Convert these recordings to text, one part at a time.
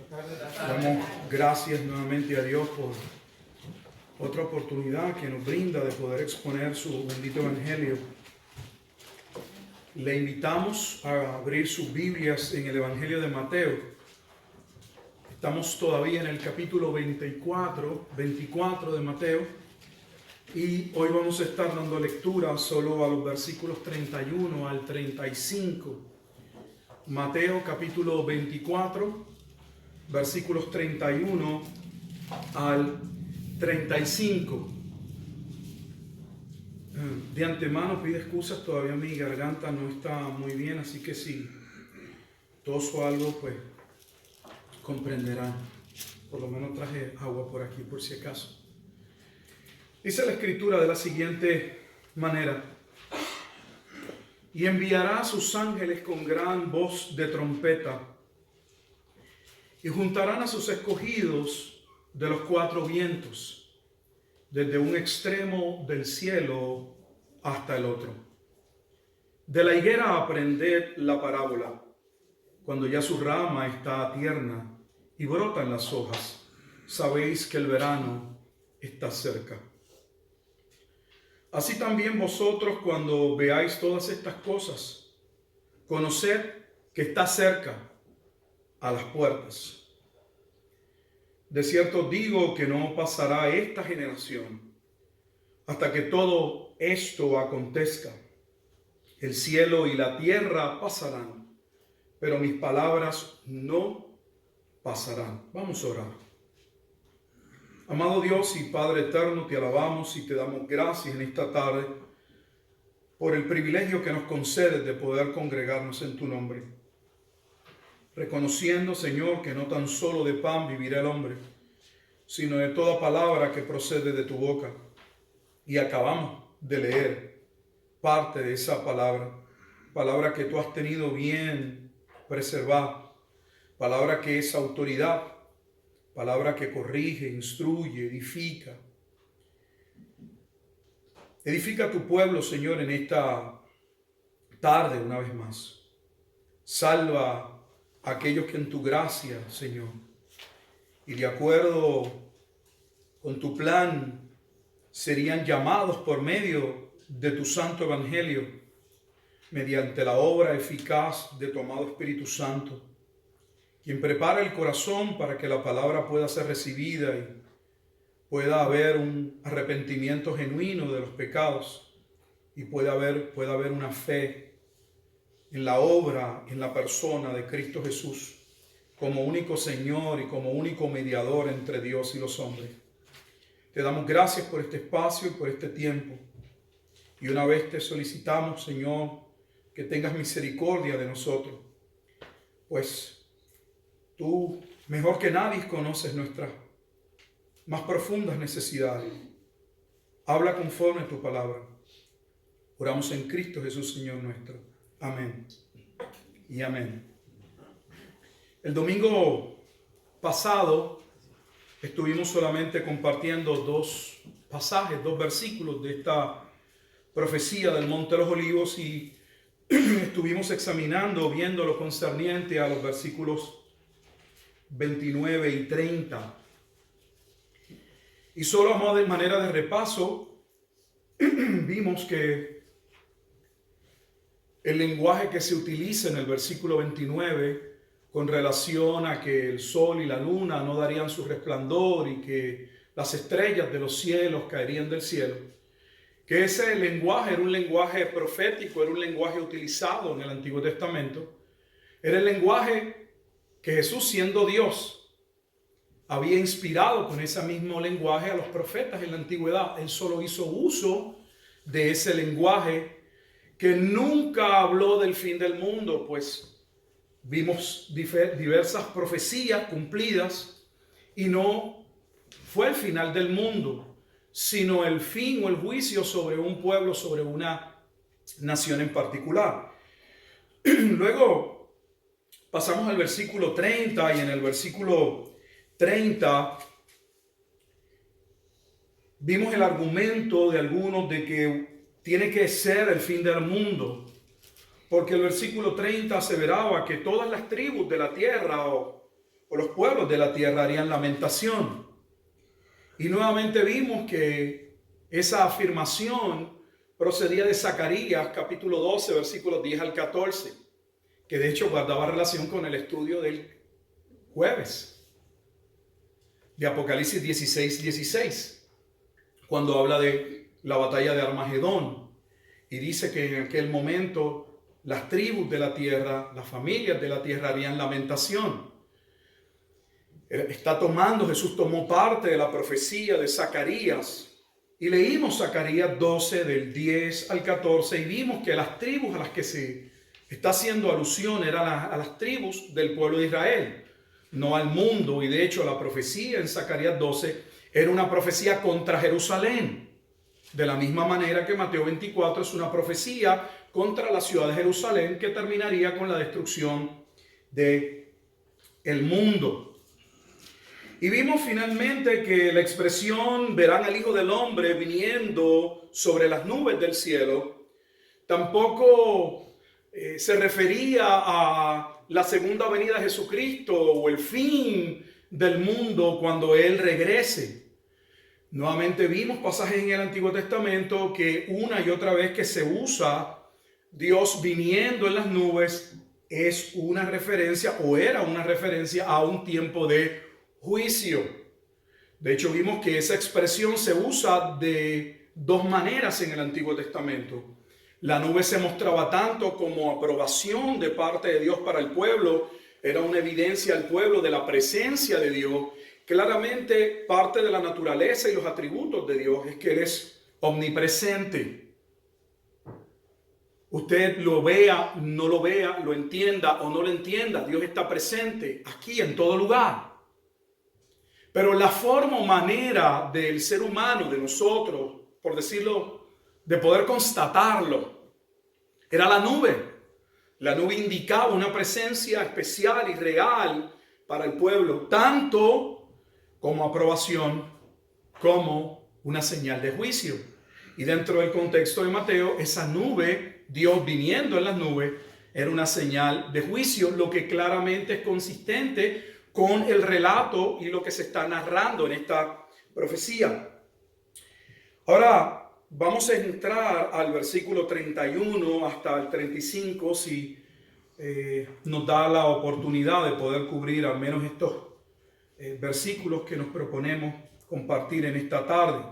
Damos gracias nuevamente a Dios por otra oportunidad que nos brinda de poder exponer su bendito evangelio. Le invitamos a abrir sus Biblias en el Evangelio de Mateo. Estamos todavía en el capítulo 24 de Mateo y hoy vamos a estar dando lectura solo a los versículos 31 al 35. Mateo capítulo 24, versículos 31 al 35. De antemano pido excusas, todavía mi garganta no está muy bien, así que si toso algo, pues comprenderán. Por lo menos traje agua por aquí, por si acaso. Dice la Escritura de la siguiente manera: y enviará a sus ángeles con gran voz de trompeta, y juntarán a sus escogidos de los cuatro vientos, desde un extremo del cielo hasta el otro. De la higuera aprended la parábola. Cuando ya su rama está tierna y brotan las hojas, sabéis que el verano está cerca. Así también vosotros, cuando veáis todas estas cosas, conoced que está cerca, a las puertas. De cierto digo que no pasará esta generación hasta que todo esto acontezca. El cielo y la tierra pasarán, pero mis palabras no pasarán. Vamos a orar. Amado Dios y Padre eterno, te alabamos y te damos gracias en esta tarde por el privilegio que nos concedes de poder congregarnos en tu nombre. Reconociendo, Señor, que no tan solo de pan vivirá el hombre, sino de toda palabra que procede de tu boca. Y acabamos de leer parte de esa palabra que tú has tenido bien preservada, palabra que es autoridad, palabra que corrige, instruye, edifica. Edifica a tu pueblo, Señor, en esta tarde una vez más. Salva a aquellos que en tu gracia, Señor, y de acuerdo con tu plan, serían llamados por medio de tu santo evangelio, mediante la obra eficaz de tu amado Espíritu Santo, quien prepara el corazón para que la palabra pueda ser recibida y pueda haber un arrepentimiento genuino de los pecados y pueda haber una fe en la obra, en la persona de Cristo Jesús, como único Señor y como único mediador entre Dios y los hombres. Te damos gracias por este espacio y por este tiempo. Y una vez te solicitamos, Señor, que tengas misericordia de nosotros, pues tú, mejor que nadie, conoces nuestras más profundas necesidades. Habla conforme a tu palabra. Oramos en Cristo Jesús, Señor nuestro. Amén y amén. El domingo pasado estuvimos solamente compartiendo dos pasajes, dos versículos de esta profecía del Monte de los Olivos y estuvimos examinando, viendo lo concerniente a los versículos 29 y 30. Y solo a modo de manera de repaso, vimos que el lenguaje que se utiliza en el versículo 29 con relación a que el sol y la luna no darían su resplandor y que las estrellas de los cielos caerían del cielo, que ese lenguaje era un lenguaje profético, era un lenguaje utilizado en el Antiguo Testamento, era el lenguaje que Jesús, siendo Dios, había inspirado con ese mismo lenguaje a los profetas en la antigüedad. Él solo hizo uso de ese lenguaje, que nunca habló del fin del mundo, pues vimos diversas profecías cumplidas y no fue el final del mundo, sino el fin o el juicio sobre un pueblo, sobre una nación en particular. Luego pasamos al versículo 30 y en el versículo 30 vimos el argumento de algunos de que tiene que ser el fin del mundo, porque el versículo 30 aseveraba que todas las tribus de la tierra o los pueblos de la tierra harían lamentación. Y nuevamente vimos que esa afirmación procedía de Zacarías capítulo 12, versículos 10 al 14, que de hecho guardaba relación con el estudio del jueves, de Apocalipsis 16, 16, cuando habla de la batalla de Armagedón, y dice que en aquel momento las tribus de la tierra, las familias de la tierra harían lamentación. Jesús tomó parte de la profecía de Zacarías, y leímos Zacarías 12 del 10 al 14 y vimos que las tribus a las que se está haciendo alusión eran a las tribus del pueblo de Israel, no al mundo. Y de hecho la profecía en Zacarías 12 era una profecía contra Jerusalén, de la misma manera que Mateo 24 es una profecía contra la ciudad de Jerusalén que terminaría con la destrucción del mundo. Y vimos finalmente que la expresión verán al Hijo del Hombre viniendo sobre las nubes del cielo tampoco se refería a la segunda venida de Jesucristo o el fin del mundo cuando Él regrese. Nuevamente vimos pasajes en el Antiguo Testamento que una y otra vez que se usa Dios viniendo en las nubes es una referencia o era una referencia a un tiempo de juicio. De hecho, vimos que esa expresión se usa de dos maneras en el Antiguo Testamento. La nube se mostraba tanto como aprobación de parte de Dios para el pueblo, era una evidencia al pueblo de la presencia de Dios. Claramente, parte de la naturaleza y los atributos de Dios es que Él es omnipresente. Usted lo vea, no lo vea, lo entienda o no lo entienda, Dios está presente aquí en todo lugar. Pero la forma o manera del ser humano, de nosotros, por decirlo, de poder constatarlo, era la nube. La nube indicaba una presencia especial y real para el pueblo, tanto como aprobación como una señal de juicio. Y dentro del contexto de Mateo, esa nube, Dios viniendo en las nubes, era una señal de juicio, lo que claramente es consistente con el relato y lo que se está narrando en esta profecía. Ahora vamos a entrar al versículo 31 hasta el 35, si nos da la oportunidad de poder cubrir al menos estos versículos que nos proponemos compartir en esta tarde.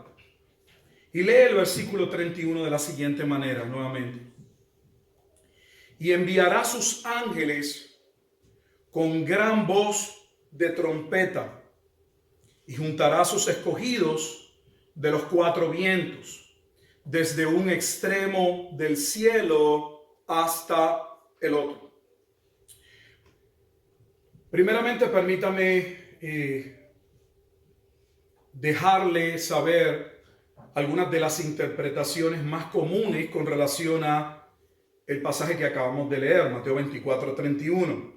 Y lee el versículo 31 de la siguiente manera, nuevamente. Y enviará sus ángeles con gran voz de trompeta, y juntará a sus escogidos de los cuatro vientos, desde un extremo del cielo hasta el otro. Primeramente, permítame dejarle saber algunas de las interpretaciones más comunes con relación a el pasaje que acabamos de leer, Mateo 24, 31.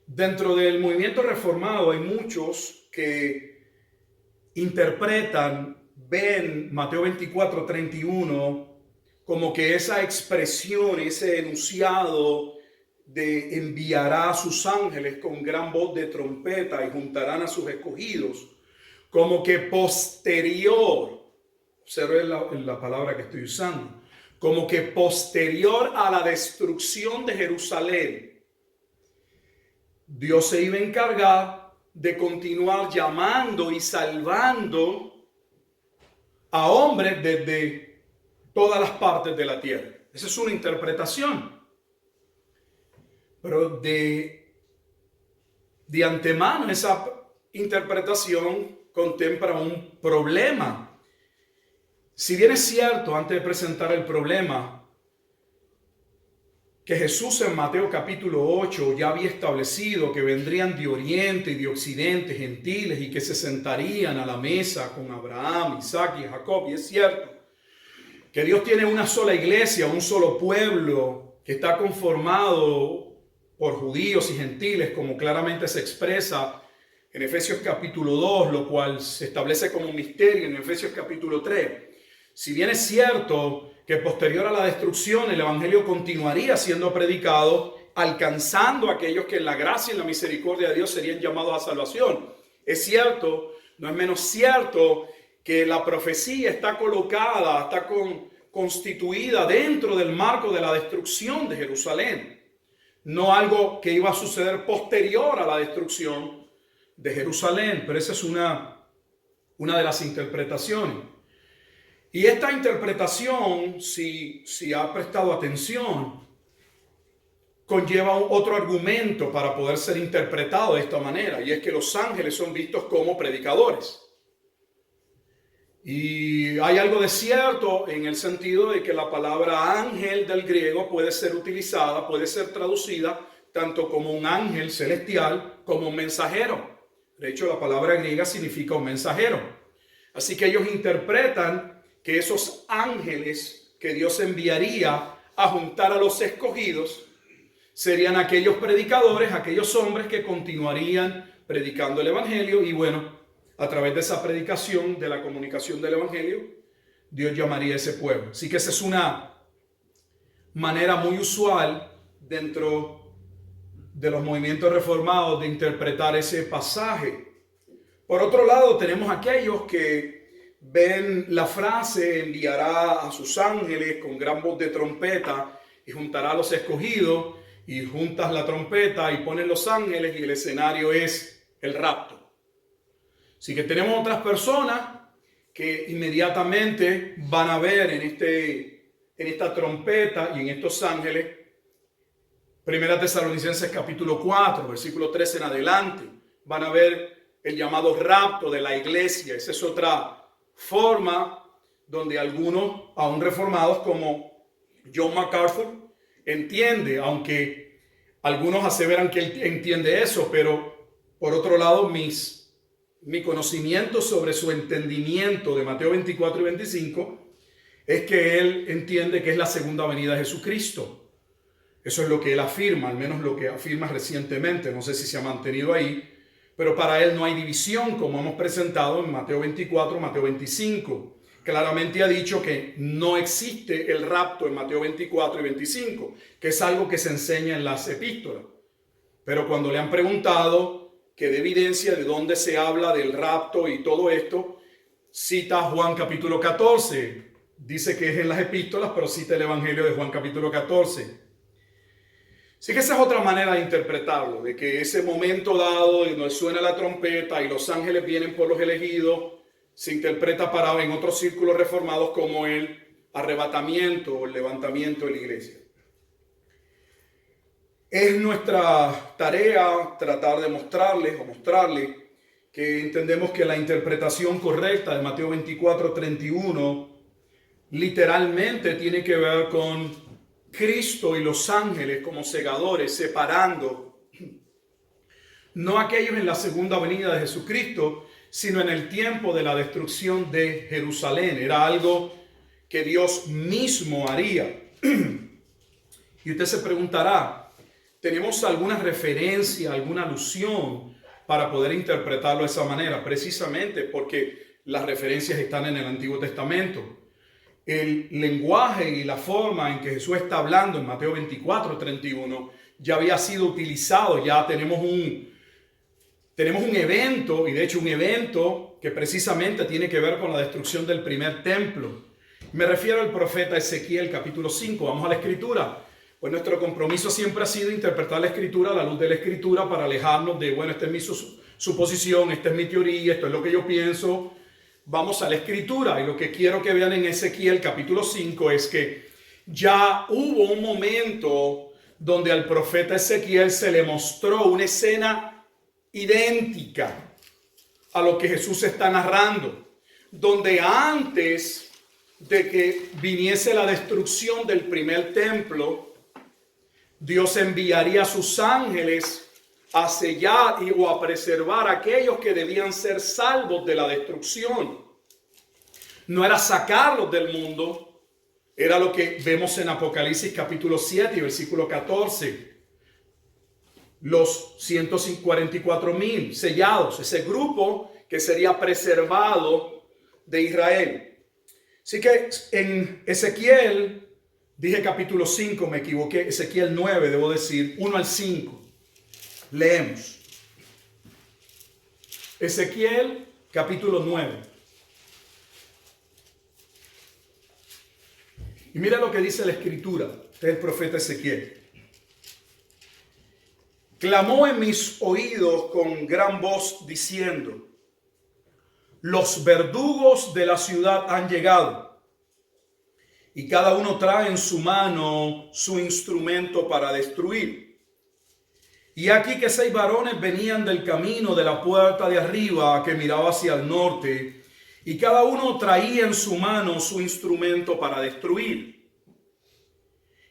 Dentro del movimiento reformado hay muchos que interpretan, ven Mateo 24, 31 como que esa expresión, ese enunciado de enviará a sus ángeles con gran voz de trompeta y juntarán a sus escogidos, como que posterior, observen la palabra que estoy usando, como que posterior a la destrucción de Jerusalén, Dios se iba a encargar de continuar llamando y salvando a hombres desde todas las partes de la tierra. Esa es una interpretación. Pero de antemano esa interpretación contempla un problema. Si bien es cierto, antes de presentar el problema, que Jesús en Mateo capítulo 8 ya había establecido que vendrían de oriente y de occidente gentiles y que se sentarían a la mesa con Abraham, Isaac y Jacob. Y es cierto que Dios tiene una sola iglesia, un solo pueblo que está conformado por judíos y gentiles, como claramente se expresa en Efesios capítulo 2, lo cual se establece como un misterio en Efesios capítulo 3. Si bien es cierto que posterior a la destrucción el evangelio continuaría siendo predicado, alcanzando a aquellos que en la gracia y en la misericordia de Dios serían llamados a salvación. Es cierto, no es menos cierto que la profecía está colocada, está constituida dentro del marco de la destrucción de Jerusalén. No algo que iba a suceder posterior a la destrucción de Jerusalén, pero esa es una de las interpretaciones. Y esta interpretación, si ha prestado atención, conlleva otro argumento para poder ser interpretado de esta manera, y es que los ángeles son vistos como predicadores. Y hay algo de cierto en el sentido de que la palabra ángel del griego puede ser utilizada, puede ser traducida tanto como un ángel celestial como un mensajero. De hecho, la palabra griega significa un mensajero. Así que ellos interpretan que esos ángeles que Dios enviaría a juntar a los escogidos serían aquellos predicadores, aquellos hombres que continuarían predicando el evangelio. Y bueno, a través de esa predicación, de la comunicación del evangelio, Dios llamaría a ese pueblo. Así que esa es una manera muy usual dentro de los movimientos reformados de interpretar ese pasaje. Por otro lado, tenemos aquellos que ven la frase: enviará a sus ángeles con gran voz de trompeta y juntará a los escogidos, y juntas la trompeta y ponen los ángeles y el escenario es el rapto. Así que tenemos otras personas que inmediatamente van a ver en esta trompeta y en estos ángeles, Primera Tesalonicenses capítulo 4, versículo 13 en adelante, van a ver el llamado rapto de la iglesia. Esa es otra forma donde algunos, aún reformados como John MacArthur, entiende, aunque algunos aseveran que él entiende eso, pero por otro lado mi conocimiento sobre su entendimiento de Mateo 24 y 25 es que él entiende que es la segunda venida de Jesucristo. Eso es lo que él afirma, al menos lo que afirma recientemente. No sé si se ha mantenido ahí, pero para él no hay división, como hemos presentado en Mateo 24, Mateo 25. Claramente ha dicho que no existe el rapto en Mateo 24 y 25, que es algo que se enseña en las epístolas. Pero cuando le han preguntado que de evidencia de dónde se habla del rapto y todo esto, cita Juan capítulo 14. Dice que es en las epístolas, pero cita el evangelio de Juan capítulo 14. Así que esa es otra manera de interpretarlo, de que ese momento dado donde suena la trompeta y los ángeles vienen por los elegidos, se interpreta en otros círculos reformados como el arrebatamiento o el levantamiento de la iglesia. Es nuestra tarea tratar de mostrarles que entendemos que la interpretación correcta de Mateo 24:31 literalmente tiene que ver con Cristo y los ángeles como segadores, separando no aquellos en la segunda venida de Jesucristo, sino en el tiempo de la destrucción de Jerusalén. Era algo que Dios mismo haría. Y usted se preguntará, ¿tenemos alguna referencia, alguna alusión para poder interpretarlo de esa manera? Precisamente porque las referencias están en el Antiguo Testamento. El lenguaje y la forma en que Jesús está hablando en Mateo 24:31 ya había sido utilizado. Ya tenemos un evento, y de hecho un evento que precisamente tiene que ver con la destrucción del primer templo. Me refiero al profeta Ezequiel capítulo 5. Vamos a la escritura. Pues nuestro compromiso siempre ha sido interpretar la escritura a la luz de la escritura para alejarnos de, bueno, esta es mi suposición, esta es mi teoría, esto es lo que yo pienso. Vamos a la escritura, y lo que quiero que vean en Ezequiel capítulo 5 es que ya hubo un momento donde al profeta Ezequiel se le mostró una escena idéntica a lo que Jesús está narrando, donde antes de que viniese la destrucción del primer templo, Dios enviaría a sus ángeles a sellar o a preservar a aquellos que debían ser salvos de la destrucción. No era sacarlos del mundo, era lo que vemos en Apocalipsis capítulo 7 y versículo 14. Los 144,000 sellados, ese grupo que sería preservado de Israel. Así que en Ezequiel Dije capítulo 5, me equivoqué. Ezequiel 9, debo decir, 1 al 5. Leemos. Ezequiel capítulo 9. Y mira lo que dice la escritura del profeta Ezequiel. Clamó en mis oídos con gran voz diciendo: los verdugos de la ciudad han llegado, y cada uno trae en su mano su instrumento para destruir. Y aquí que 6 varones venían del camino de la puerta de arriba que miraba hacia el norte, y cada uno traía en su mano su instrumento para destruir.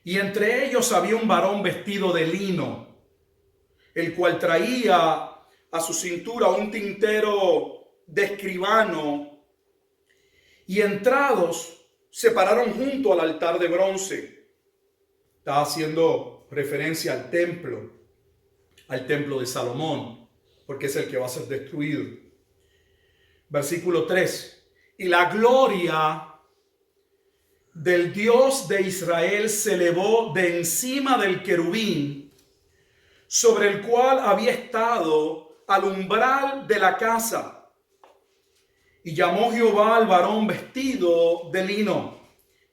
Y entre ellos había un varón vestido de lino, el cual traía a su cintura un tintero de escribano, y entrados se pararon junto al altar de bronce. Está haciendo referencia al templo de Salomón, porque es el que va a ser destruido. Versículo 3. Y la gloria del Dios de Israel se elevó de encima del querubín sobre el cual había estado al umbral de la casa. Y llamó Jehová al varón vestido de lino,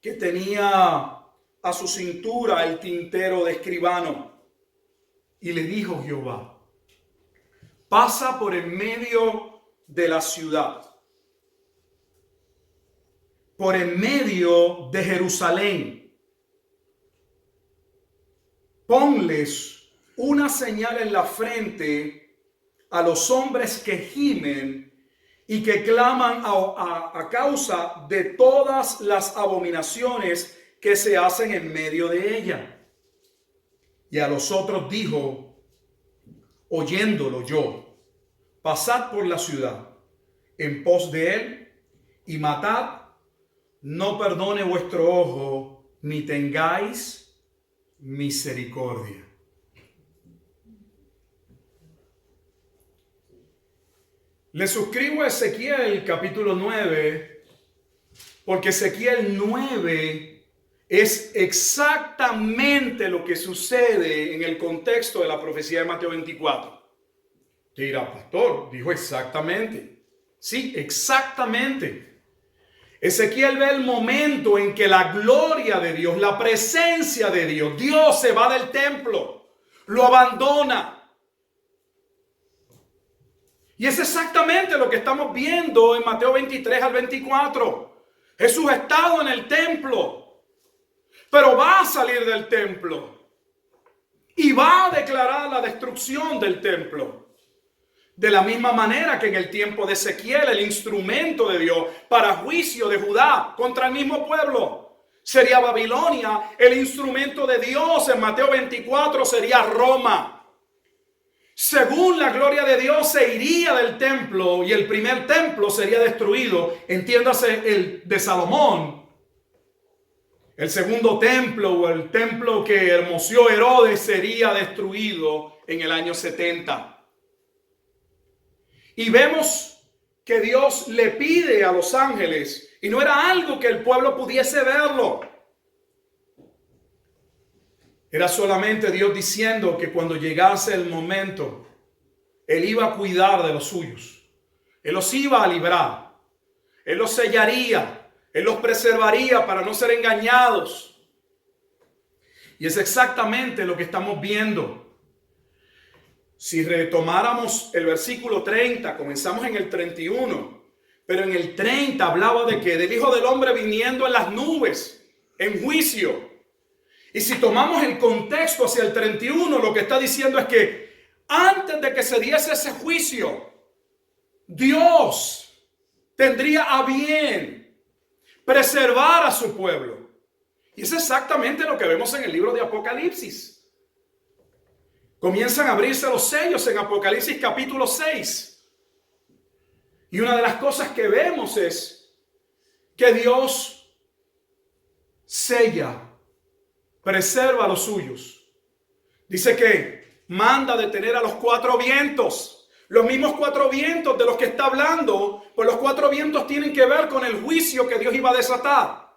que tenía a su cintura el tintero de escribano. Y le dijo Jehová: pasa por en medio de la ciudad, por en medio de Jerusalén. Ponles una señal en la frente a los hombres que gimen y que claman a causa de todas las abominaciones que se hacen en medio de ella. Y a los otros dijo, oyéndolo yo: pasad por la ciudad en pos de él y matad, no perdone vuestro ojo, ni tengáis misericordia. Le suscribo a Ezequiel capítulo 9, porque Ezequiel 9 es exactamente lo que sucede en el contexto de la profecía de Mateo 24. Te dirá, pastor, dijo exactamente. Sí, exactamente. Ezequiel ve el momento en que la gloria de Dios, la presencia de Dios, Dios se va del templo, lo abandona. Y es exactamente lo que estamos viendo en Mateo 23 al 24. Jesús ha estado en el templo, pero va a salir del templo y va a declarar la destrucción del templo. De la misma manera que en el tiempo de Ezequiel, el instrumento de Dios para juicio de Judá contra el mismo pueblo sería Babilonia. El instrumento de Dios en Mateo 24 sería Roma. Según la gloria de Dios se iría del templo y el primer templo sería destruido. Entiéndase, el de Salomón. El segundo templo, o el templo que hermoseó Herodes, sería destruido en el año 70. Y vemos que Dios le pide a los ángeles, y no era algo que el pueblo pudiese verlo. Era solamente Dios diciendo que cuando llegase el momento, Él iba a cuidar de los suyos. Él los iba a librar. Él los sellaría. Él los preservaría para no ser engañados. Y es exactamente lo que estamos viendo. Si retomáramos el versículo 30, comenzamos en el 31, pero en el 30 hablaba de que del Hijo del Hombre viniendo en las nubes, en juicio. Y si tomamos el contexto hacia el 31, lo que está diciendo es que antes de que se diese ese juicio, Dios tendría a bien preservar a su pueblo. Y es exactamente lo que vemos en el libro de Apocalipsis. Comienzan a abrirse los sellos en Apocalipsis capítulo 6. Y una de las cosas que vemos es que Dios sella, preserva a los suyos. Dice que manda detener a los 4 vientos. Los mismos 4 vientos de los que está hablando, pues los 4 vientos tienen que ver con el juicio que Dios iba a desatar.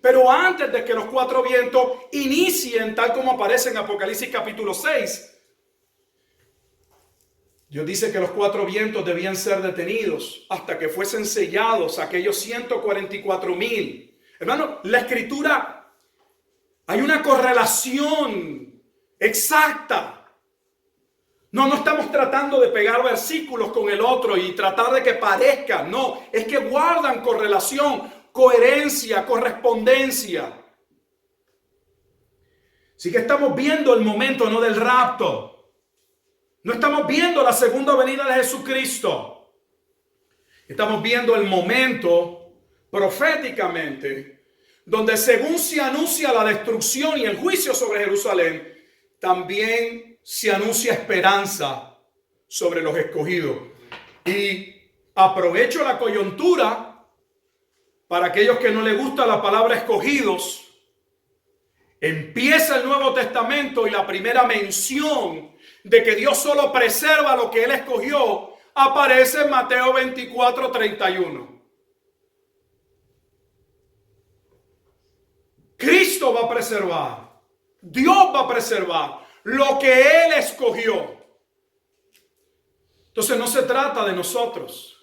Pero antes de que los cuatro vientos inicien, tal como aparece en Apocalipsis capítulo 6, Dios dice que los cuatro vientos debían ser detenidos hasta que fuesen sellados aquellos 144,000. Hermano, la escritura, hay una correlación exacta. No estamos tratando de pegar versículos con el otro y tratar de que parezcan. No, es que guardan correlación, coherencia, correspondencia. Así que estamos viendo el momento, no del rapto. No estamos viendo la segunda venida de Jesucristo. Estamos viendo el momento proféticamente donde según se anuncia la destrucción y el juicio sobre Jerusalén, también se anuncia esperanza sobre los escogidos. Y aprovecho la coyuntura para aquellos que no les gusta la palabra escogidos. Empieza el Nuevo Testamento y la primera mención de que Dios solo preserva lo que Él escogió aparece en Mateo 24:31. Cristo va a preservar, Dios va a preservar lo que Él escogió. Entonces no se trata de nosotros,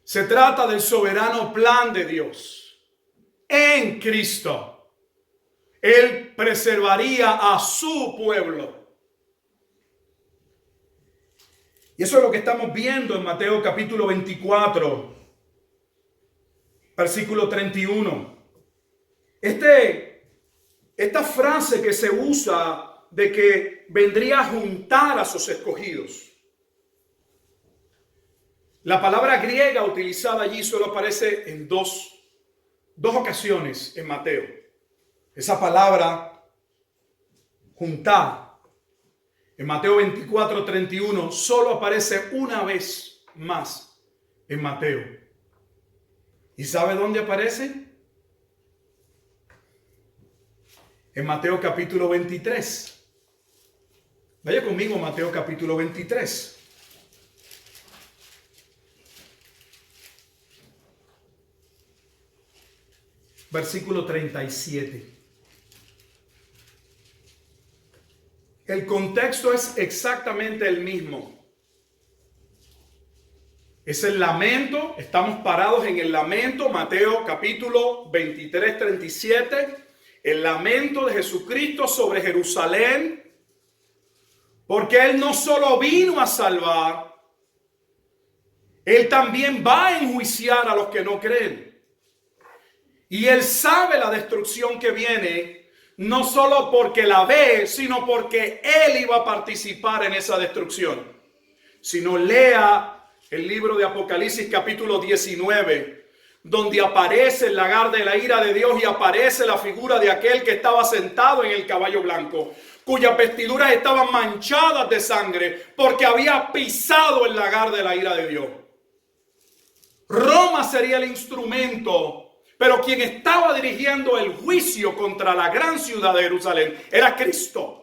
se trata del soberano plan de Dios en Cristo. Él preservaría a su pueblo. Y eso es lo que estamos viendo en Mateo capítulo 24, versículo 31. Esta frase que se usa de que vendría a juntar a sus escogidos. La palabra griega utilizada allí solo aparece en dos ocasiones en Mateo. Esa palabra juntar en Mateo 24:31 solo aparece una vez más en Mateo. ¿Y sabe dónde aparece? En Mateo capítulo 23. Vaya conmigo a Mateo capítulo 23. Versículo 37. El contexto es exactamente el mismo. Es el lamento, estamos parados en el lamento, Mateo capítulo 23, 37, el lamento de Jesucristo sobre Jerusalén, porque Él no solo vino a salvar, Él también va a enjuiciar a los que no creen. Y Él sabe la destrucción que viene, no solo porque la ve, sino porque Él iba a participar en esa destrucción. Si no, lea el libro de Apocalipsis capítulo 19, donde aparece el lagar de la ira de Dios y aparece la figura de aquel que estaba sentado en el caballo blanco, cuyas vestiduras estaban manchadas de sangre porque había pisado el lagar de la ira de Dios. Roma sería el instrumento, pero quien estaba dirigiendo el juicio contra la gran ciudad de Jerusalén era Cristo.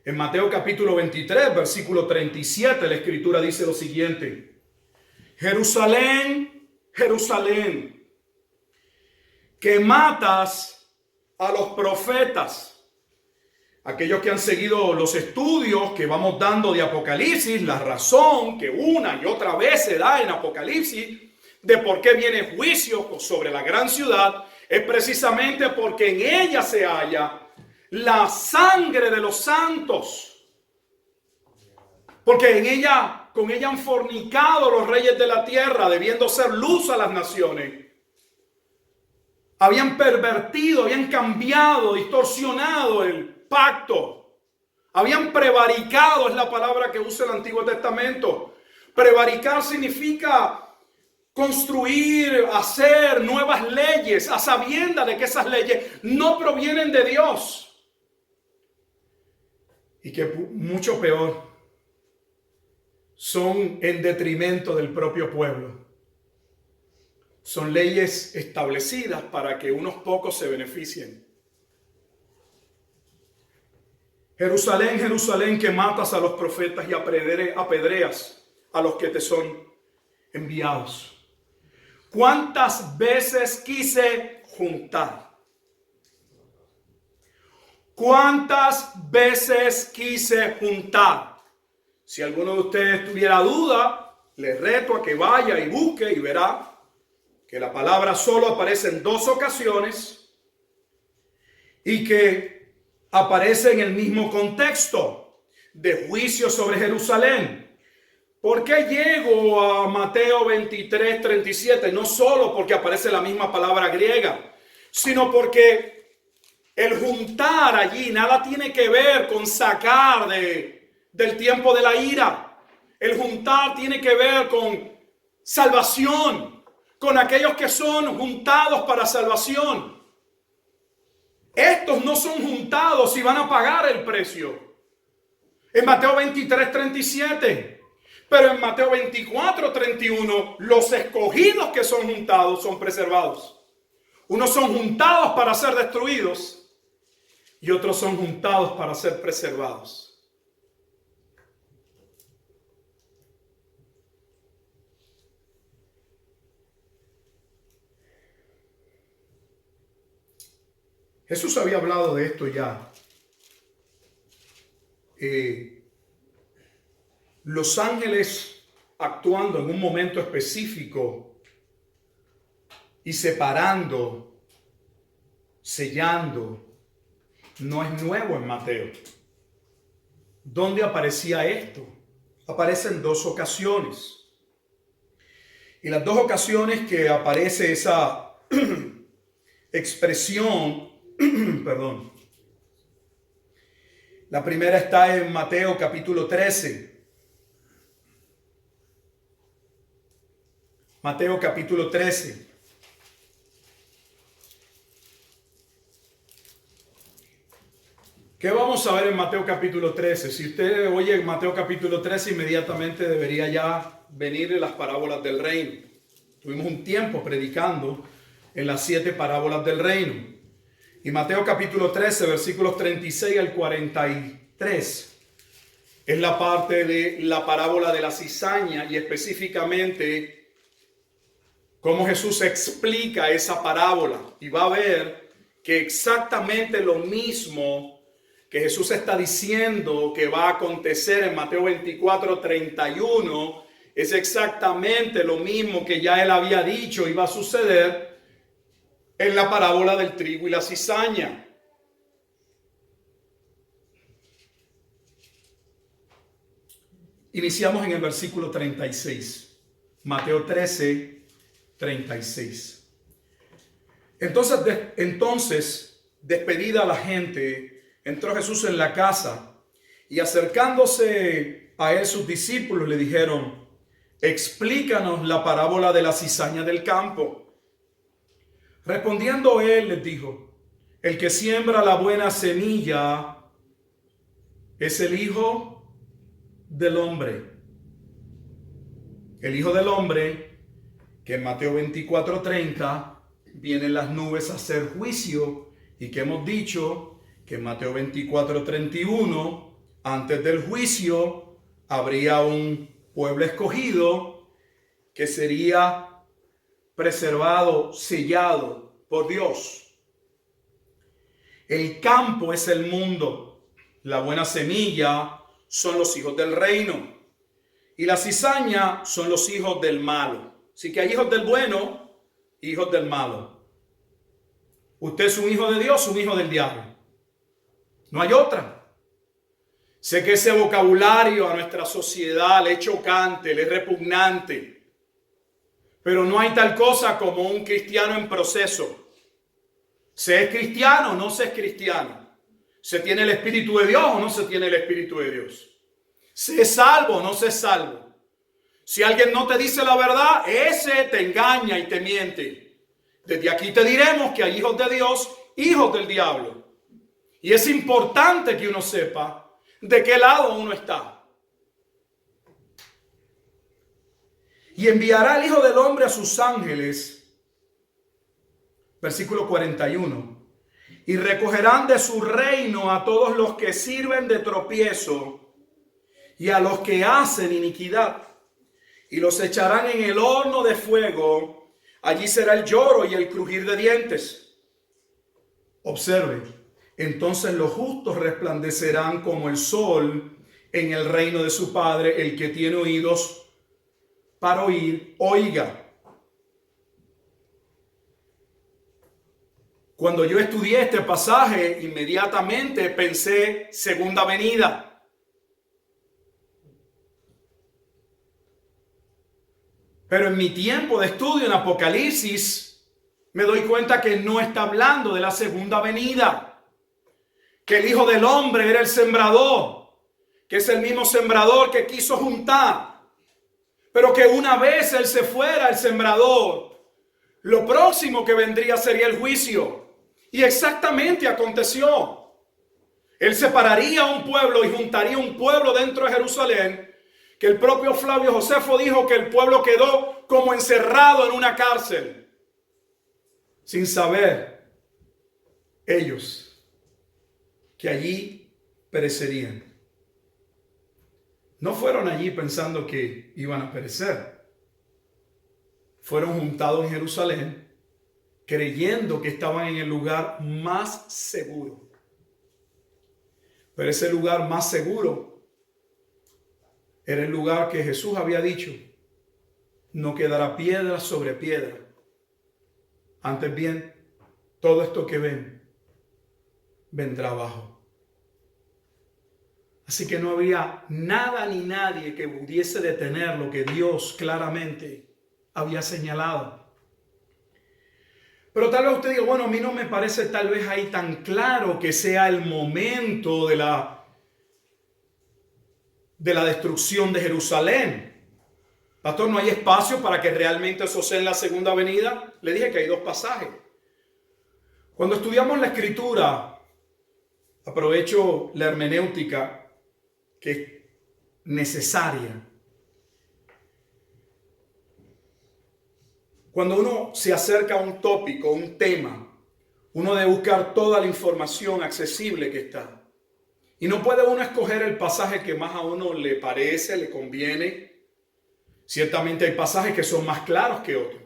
En Mateo capítulo 23, versículo 37, la escritura dice lo siguiente: Jerusalén, Jerusalén, que matas a los profetas. Aquellos que han seguido los estudios que vamos dando de Apocalipsis, la razón que una y otra vez se da en Apocalipsis de por qué viene juicio sobre la gran ciudad, es precisamente porque en ella se halla la sangre de los santos. Porque con ella han fornicado los reyes de la tierra, debiendo ser luz a las naciones. Habían pervertido, habían cambiado, distorsionado el pacto. Habían prevaricado, es la palabra que usa el Antiguo Testamento. Prevaricar significa construir, hacer nuevas leyes, a sabiendas de que esas leyes no provienen de Dios. Y que mucho peor, son en detrimento del propio pueblo. Son leyes establecidas para que unos pocos se beneficien. Jerusalén, Jerusalén, que matas a los profetas y apedreas a los que te son enviados. ¿Cuántas veces quise juntar? ¿Cuántas veces quise juntar? Si alguno de ustedes tuviera duda, les reto a que vaya y busque y verá que la palabra solo aparece en 2 ocasiones y que aparece en el mismo contexto de juicio sobre Jerusalén. ¿Por qué llego a Mateo 23, 37? No solo porque aparece la misma palabra griega, sino porque el juntar allí nada tiene que ver con sacar del tiempo de la ira. El juntar tiene que ver con salvación, con aquellos que son juntados para salvación. Estos no son juntados y van a pagar el precio. En Mateo 23, 37. Pero en Mateo 24, 31, los escogidos que son juntados son preservados. Unos son juntados para ser destruidos y otros son juntados para ser preservados. Jesús había hablado de esto ya. Los ángeles actuando en un momento específico y separando, sellando, no es nuevo en Mateo. ¿Dónde aparecía esto? Aparece en 2 ocasiones. Y las 2 ocasiones que aparece esa expresión, perdón. La primera está en Mateo capítulo 13. Mateo capítulo 13. ¿Qué vamos a ver en Mateo capítulo 13? Si usted oye Mateo capítulo 13, inmediatamente debería ya venir las parábolas del reino. Tuvimos un tiempo predicando en las 7 parábolas del reino. Y Mateo capítulo 13, versículos 36 al 43, es la parte de la parábola de la cizaña y específicamente cómo Jesús explica esa parábola. Y va a ver que exactamente lo mismo que Jesús está diciendo que va a acontecer en Mateo 24, 31, es exactamente lo mismo que ya él había dicho iba a suceder en la parábola del trigo y la cizaña. Iniciamos en el versículo 36. Mateo 13, 36. Entonces, despedida la gente, entró Jesús en la casa y acercándose a él sus discípulos le dijeron: explícanos la parábola de la cizaña del campo. Respondiendo él les dijo: el que siembra la buena semilla es el Hijo del Hombre. El Hijo del Hombre, que en Mateo 24:30 vienen las nubes a hacer juicio, y que hemos dicho que en Mateo 24:31, antes del juicio, habría un pueblo escogido que sería preservado, sellado por Dios. El campo es el mundo, la buena semilla son los hijos del reino y la cizaña son los hijos del malo. Así que hay hijos del bueno, hijos del malo. Usted es un hijo de Dios, un hijo del diablo. No hay otra. Sé que ese vocabulario a nuestra sociedad le es chocante, le es repugnante. Pero no hay tal cosa como un cristiano en proceso. ¿Se es cristiano o no se es cristiano? ¿Se tiene el Espíritu de Dios o no se tiene el Espíritu de Dios? ¿Se es salvo o no se es salvo? Si alguien no te dice la verdad, ese te engaña y te miente. Desde aquí te diremos que hay hijos de Dios, hijos del diablo. Y es importante que uno sepa de qué lado uno está. Y enviará el Hijo del Hombre a sus ángeles, versículo 41, y recogerán de su reino a todos los que sirven de tropiezo y a los que hacen iniquidad, y los echarán en el horno de fuego. Allí será el lloro y el crujir de dientes. Observe, entonces los justos resplandecerán como el sol en el reino de su Padre. El que tiene oídos para oír, oiga. Cuando yo estudié este pasaje, inmediatamente pensé segunda venida. Pero en mi tiempo de estudio en Apocalipsis, me doy cuenta que no está hablando de la segunda venida. Que el Hijo del Hombre era el sembrador, que es el mismo sembrador que quiso juntar. Pero que una vez Él se fuera, el sembrador, lo próximo que vendría sería el juicio. Y exactamente aconteció. Él separaría un pueblo y juntaría un pueblo dentro de Jerusalén, que el propio Flavio Josefo dijo que el pueblo quedó como encerrado en una cárcel, sin saber ellos que allí perecerían. No fueron allí pensando que iban a perecer. Fueron juntados en Jerusalén, creyendo que estaban en el lugar más seguro. Pero ese lugar más seguro era el lugar que Jesús había dicho: no quedará piedra sobre piedra. Antes bien, todo esto que ven vendrá abajo. Así que no había nada ni nadie que pudiese detener lo que Dios claramente había señalado. Pero tal vez usted diga, bueno, a mí no me parece tal vez ahí tan claro que sea el momento de la destrucción de Jerusalén. Pastor, ¿no hay espacio para que realmente eso sea en la segunda venida? Le dije que hay dos pasajes. Cuando estudiamos la Escritura, aprovecho la hermenéutica que es necesaria. Cuando uno se acerca a un tópico, un tema, uno debe buscar toda la información accesible que está. Y no puede uno escoger el pasaje que más a uno le parece, le conviene. Ciertamente hay pasajes que son más claros que otros.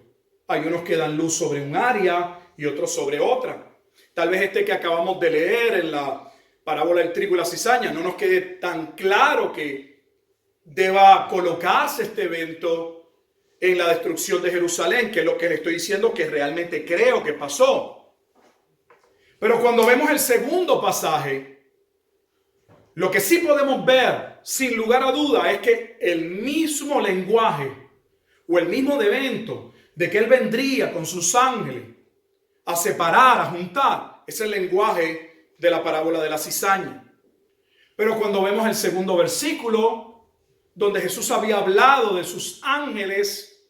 Hay unos que dan luz sobre un área y otros sobre otra. Tal vez este que acabamos de leer en la parábola del trigo y la cizaña no nos quede tan claro que deba colocarse este evento en la destrucción de Jerusalén, que es lo que le estoy diciendo que realmente creo que pasó. Pero cuando vemos el segundo pasaje, lo que sí podemos ver, sin lugar a duda, es que el mismo lenguaje o el mismo evento de que Él vendría con sus ángeles a separar, a juntar, es el lenguaje de la parábola de la cizaña. Pero cuando vemos el segundo versículo, donde Jesús había hablado de sus ángeles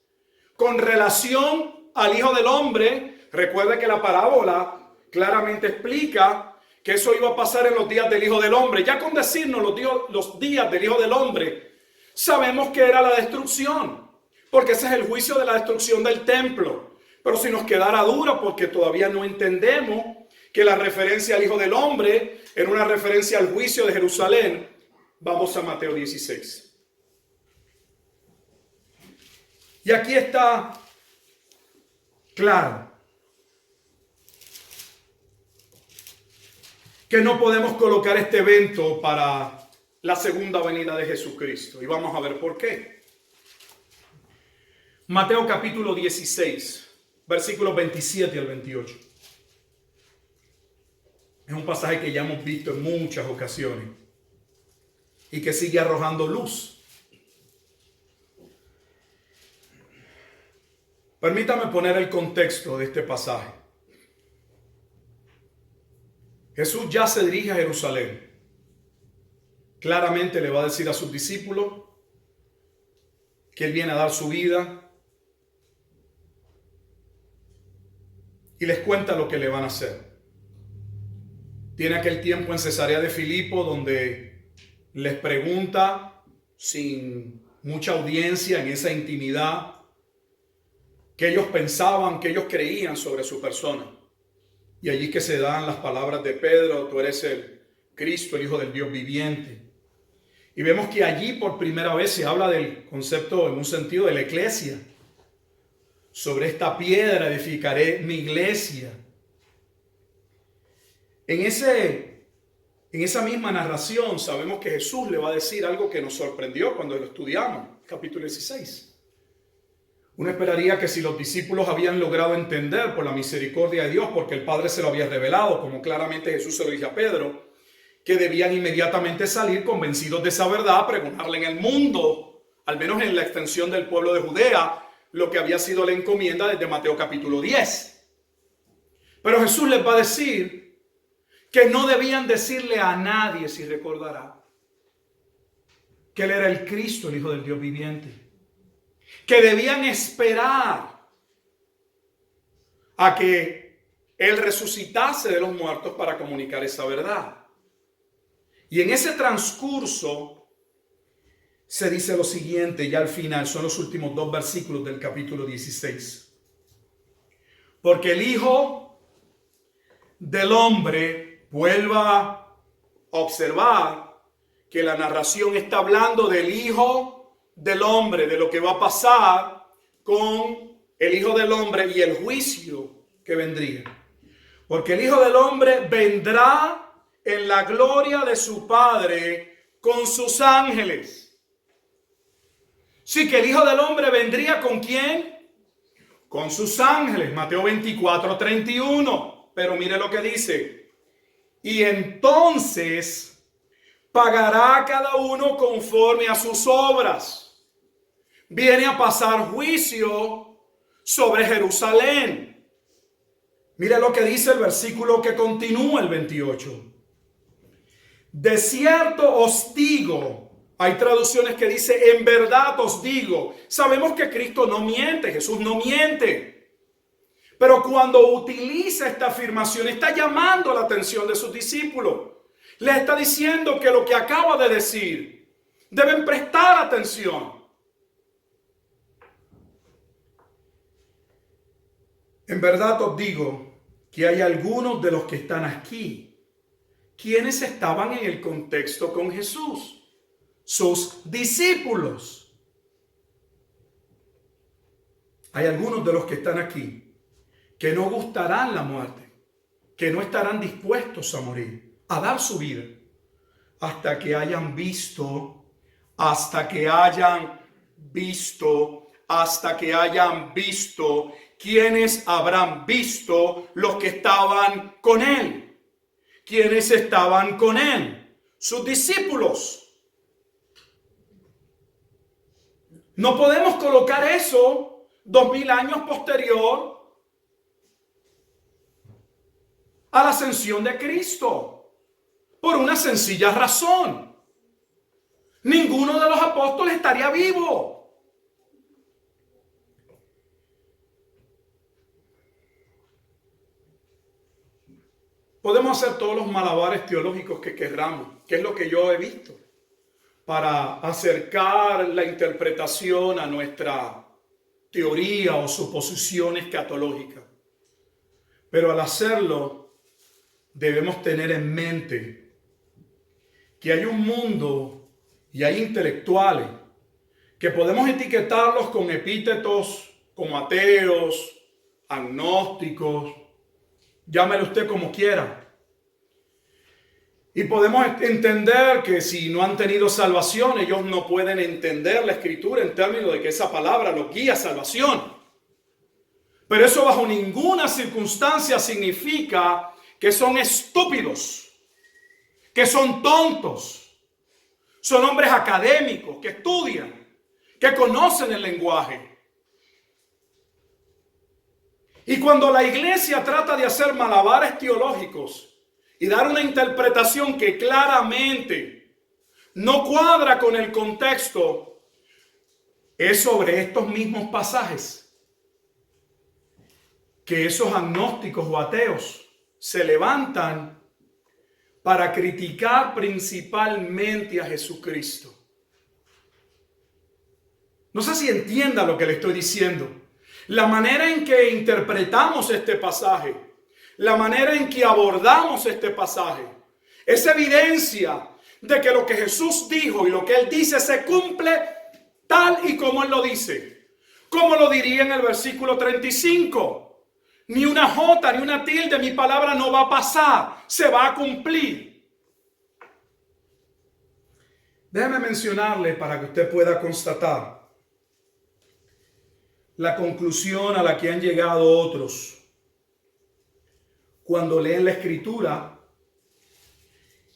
con relación al Hijo del Hombre, recuerde que la parábola claramente explica que eso iba a pasar en los días del Hijo del Hombre. Ya con decirnos los días del Hijo del Hombre, sabemos que era la destrucción, porque ese es el juicio de la destrucción del templo. Pero si nos quedara dura, porque todavía no entendemos que la referencia al Hijo del Hombre era una referencia al juicio de Jerusalén, vamos a Mateo 16. Y aquí está claro que no podemos colocar este evento para la segunda venida de Jesucristo. Y vamos a ver por qué. Mateo capítulo 16, versículos 27 al 28. Es un pasaje que ya hemos visto en muchas ocasiones y que sigue arrojando luz. Permítame poner el contexto de este pasaje. Jesús ya se dirige a Jerusalén. Claramente le va a decir a sus discípulos que Él viene a dar su vida y les cuenta lo que le van a hacer. Tiene aquel tiempo en Cesarea de Filipo donde les pregunta sin mucha audiencia, en esa intimidad, que ellos pensaban, que ellos creían sobre su persona. Y allí que se dan las palabras de Pedro: tú eres el Cristo, el Hijo del Dios viviente. Y vemos que allí por primera vez se habla del concepto, en un sentido, de la iglesia. Sobre esta piedra edificaré mi iglesia. En esa misma narración sabemos que Jesús le va a decir algo que nos sorprendió cuando lo estudiamos, capítulo 16. Uno esperaría que si los discípulos habían logrado entender por la misericordia de Dios, porque el Padre se lo había revelado, como claramente Jesús se lo dice a Pedro, que debían inmediatamente salir convencidos de esa verdad, pregonarle en el mundo, al menos en la extensión del pueblo de Judea, lo que había sido la encomienda desde Mateo capítulo 10. Pero Jesús les va a decir que no debían decirle a nadie, si recordará, que Él era el Cristo, el Hijo del Dios viviente. Que debían esperar a que Él resucitase de los muertos para comunicar esa verdad. Y en ese transcurso se dice lo siguiente, ya al final, son los últimos 2 versículos del capítulo 16. Porque el Hijo del Hombre, vuelva a observar que la narración está hablando del Hijo del Hombre, de lo que va a pasar con el Hijo del Hombre y el juicio que vendría. Porque el Hijo del Hombre vendrá en la gloria de su Padre con sus ángeles. Sí, que el Hijo del Hombre vendría ¿con quién? Con sus ángeles. Mateo 24:31. Pero mire lo que dice. Y entonces pagará cada uno conforme a sus obras. Viene a pasar juicio sobre Jerusalén. Mire lo que dice el versículo que continúa, el 28. De cierto os digo, hay traducciones que dice en verdad os digo. Sabemos que Cristo no miente, Jesús no miente. Pero cuando utiliza esta afirmación, está llamando la atención de sus discípulos. Les está diciendo que lo que acaba de decir, deben prestar atención. En verdad os digo que hay algunos de los que están aquí, quienes estaban en el contexto con Jesús, sus discípulos. Hay algunos de los que están aquí que no gustarán la muerte, que no estarán dispuestos a morir, a dar su vida, hasta que hayan visto ¿quiénes habrán visto los que estaban con él? ¿Quiénes estaban con él? Sus discípulos. No podemos colocar eso 2000 años posterior a la ascensión de Cristo, por una sencilla razón. Ninguno de los apóstoles estaría vivo. Podemos hacer todos los malabares teológicos que querramos, que es lo que yo he visto, para acercar la interpretación a nuestra teoría o suposición escatológica. Pero al hacerlo, debemos tener en mente que hay un mundo y hay intelectuales que podemos etiquetarlos con epítetos como ateos, agnósticos, llámelo usted como quiera. Y podemos entender que si no han tenido salvación, ellos no pueden entender la Escritura en términos de que esa palabra los guía a salvación. Pero eso bajo ninguna circunstancia significa que son estúpidos, que son tontos. Son hombres académicos que estudian, que conocen el lenguaje. Y cuando la iglesia trata de hacer malabares teológicos y dar una interpretación que claramente no cuadra con el contexto, es sobre estos mismos pasajes que esos agnósticos o ateos se levantan para criticar principalmente a Jesucristo. No sé si entienda lo que le estoy diciendo. La manera en que interpretamos este pasaje, la manera en que abordamos este pasaje, es evidencia de que lo que Jesús dijo y lo que Él dice se cumple tal y como Él lo dice. Como lo diría en el versículo 35. Ni una jota, ni una tilde, mi palabra no va a pasar, se va a cumplir. Déjeme mencionarle para que usted pueda constatar la conclusión a la que han llegado otros cuando leen la Escritura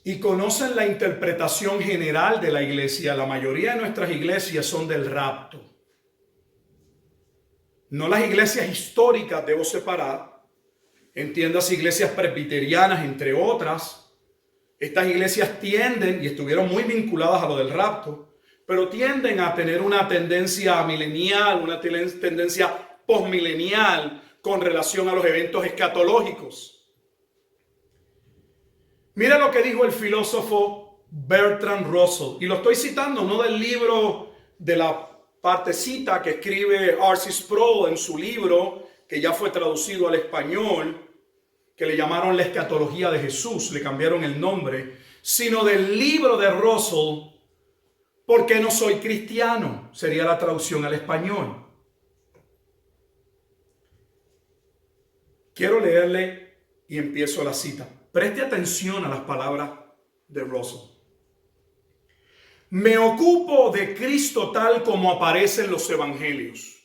y conocen la interpretación general de la iglesia. La mayoría de nuestras iglesias son del rapto. No las iglesias históricas, debo separar. Entiéndase, iglesias presbiterianas, entre otras. Estas iglesias tienden, y estuvieron muy vinculadas a lo del rapto, pero tienden a tener una tendencia milenial, una tendencia posmilenial con relación a los eventos escatológicos. Mira lo que dijo el filósofo Bertrand Russell, y lo estoy citando no del libro, de la partecita que escribe R.C. Sproul en su libro, que ya fue traducido al español, que le llamaron La Escatología de Jesús, le cambiaron el nombre, sino del libro de Russell, ¿Por qué no soy cristiano? Sería la traducción al español. Quiero leerle y empiezo la cita. Preste atención a las palabras de Russell. Me ocupo de Cristo tal como aparece en los evangelios.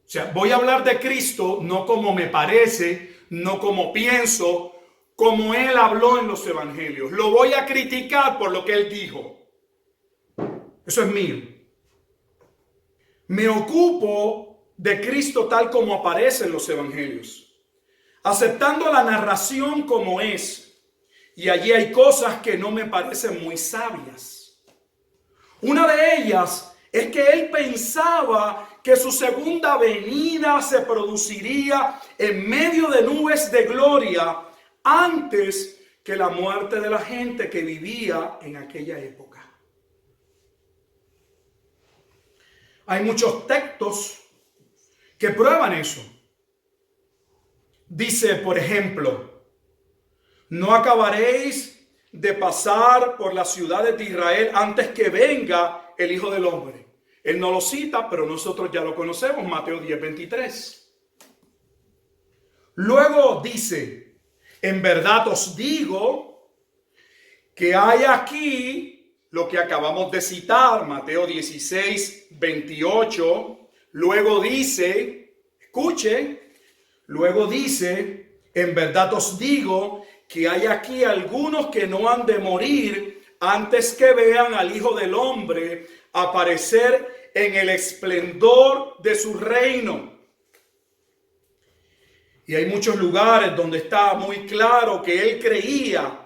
O sea, voy a hablar de Cristo no como me parece, no como pienso, como Él habló en los evangelios. Lo voy a criticar por lo que Él dijo. Eso es mío. Me ocupo de Cristo tal como aparece en los evangelios, aceptando la narración como es. Y allí hay cosas que no me parecen muy sabias. Una de ellas es que él pensaba que su segunda venida se produciría en medio de nubes de gloria antes que la muerte de la gente que vivía en aquella época. Hay muchos textos que prueban eso. Dice, por ejemplo, no acabaréis de pasar por las ciudades de Israel antes que venga el Hijo del Hombre. Él no lo cita, pero nosotros ya lo conocemos, Mateo 10:23. Luego dice, en verdad os digo que hay aquí lo que acabamos de citar, Mateo 16:28. Luego dice, escuche, luego dice, en verdad os digo que hay aquí algunos que no han de morir antes que vean al Hijo del Hombre aparecer en el esplendor de su reino. Y hay muchos lugares donde está muy claro que él creía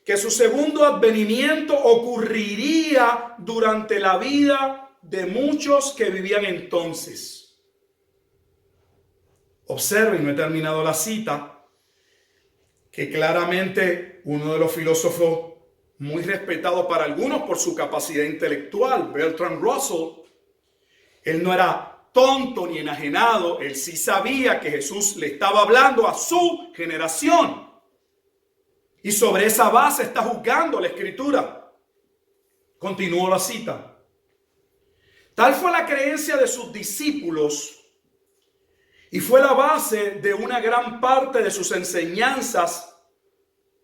que su segundo advenimiento ocurriría durante la vida de muchos que vivían entonces. Observen, no he terminado la cita, que claramente uno de los filósofos muy respetado para algunos por su capacidad intelectual, Bertrand Russell, él no era tonto ni enajenado, él sí sabía que Jesús le estaba hablando a su generación. Y sobre esa base está juzgando la Escritura. Continúo la cita. Tal fue la creencia de sus discípulos y fue la base de una gran parte de sus enseñanzas,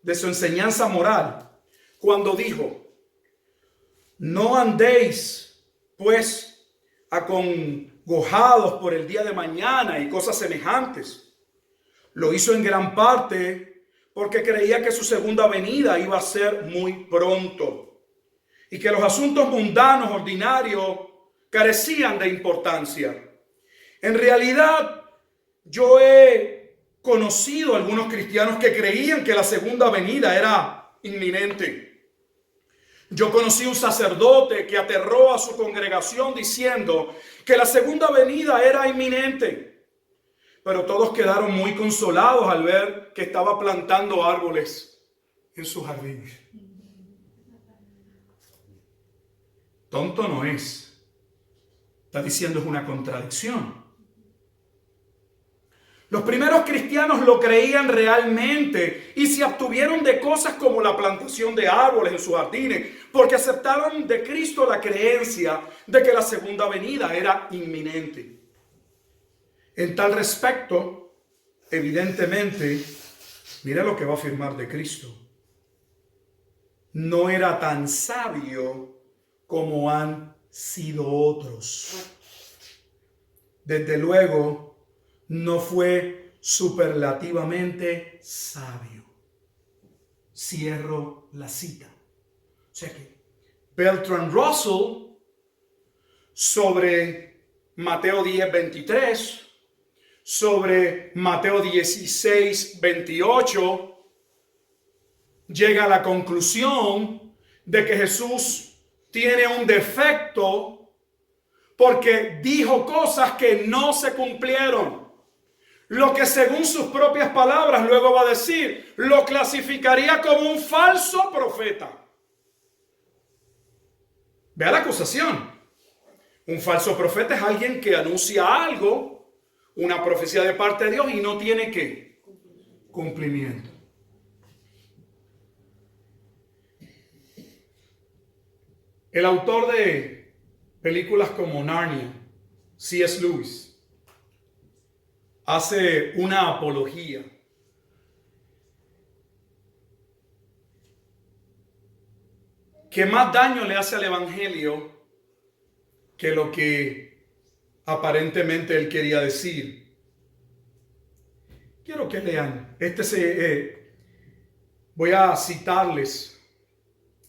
de su enseñanza moral, cuando dijo, no andéis pues acongojados por el día de mañana y cosas semejantes. Lo hizo en gran parte porque creía que su segunda venida iba a ser muy pronto y que los asuntos mundanos, ordinarios, carecían de importancia. En realidad, yo he conocido a algunos cristianos que creían que la segunda venida era inminente. Yo conocí un sacerdote que aterró a su congregación diciendo que la segunda venida era inminente. Pero todos quedaron muy consolados al ver que estaba plantando árboles en sus jardines. Tonto no es. Está diciendo es una contradicción. Los primeros cristianos lo creían realmente y se abstuvieron de cosas como la plantación de árboles en sus jardines, porque aceptaron de Cristo la creencia de que la segunda venida era inminente. En tal respecto, evidentemente, mira lo que va a afirmar de Cristo. No era tan sabio como han sido otros. Desde luego, no fue superlativamente sabio. Cierro la cita. O sea que Bertrand Russell, sobre Mateo 10:23, sobre Mateo 16:28, llega a la conclusión de que Jesús tiene un defecto porque dijo cosas que no se cumplieron. Lo que según sus propias palabras luego va a decir, lo clasificaría como un falso profeta. Vea la acusación. Un falso profeta es alguien que anuncia algo, una profecía de parte de Dios y no tiene ¿qué? Cumplimiento. El autor de películas como Narnia, C.S. Lewis, hace una apología que más daño le hace al Evangelio que lo que aparentemente él quería decir. Quiero que lean. Voy a citarles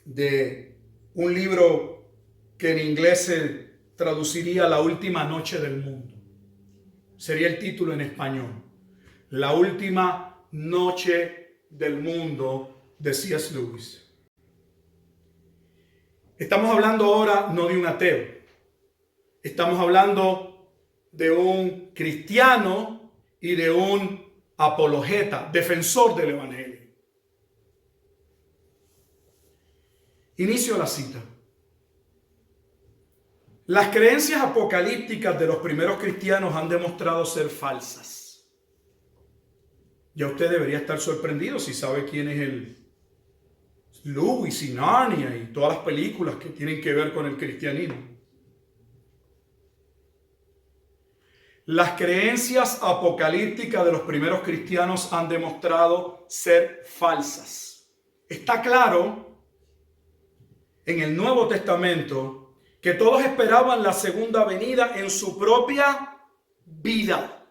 de un libro que en inglés se traduciría La última noche del mundo. Sería el título en español. La última noche del mundo de C.S. Lewis. Estamos hablando ahora no de un ateo. Estamos hablando de un cristiano y de un apologeta, defensor del Evangelio. Inicio la cita. Las creencias apocalípticas de los primeros cristianos han demostrado ser falsas. Ya usted debería estar sorprendido si sabe quién es el Lewis y Narnia y todas las películas que tienen que ver con el cristianismo. Las creencias apocalípticas de los primeros cristianos han demostrado ser falsas. Está claro en el Nuevo Testamento que todos esperaban la segunda venida en su propia vida.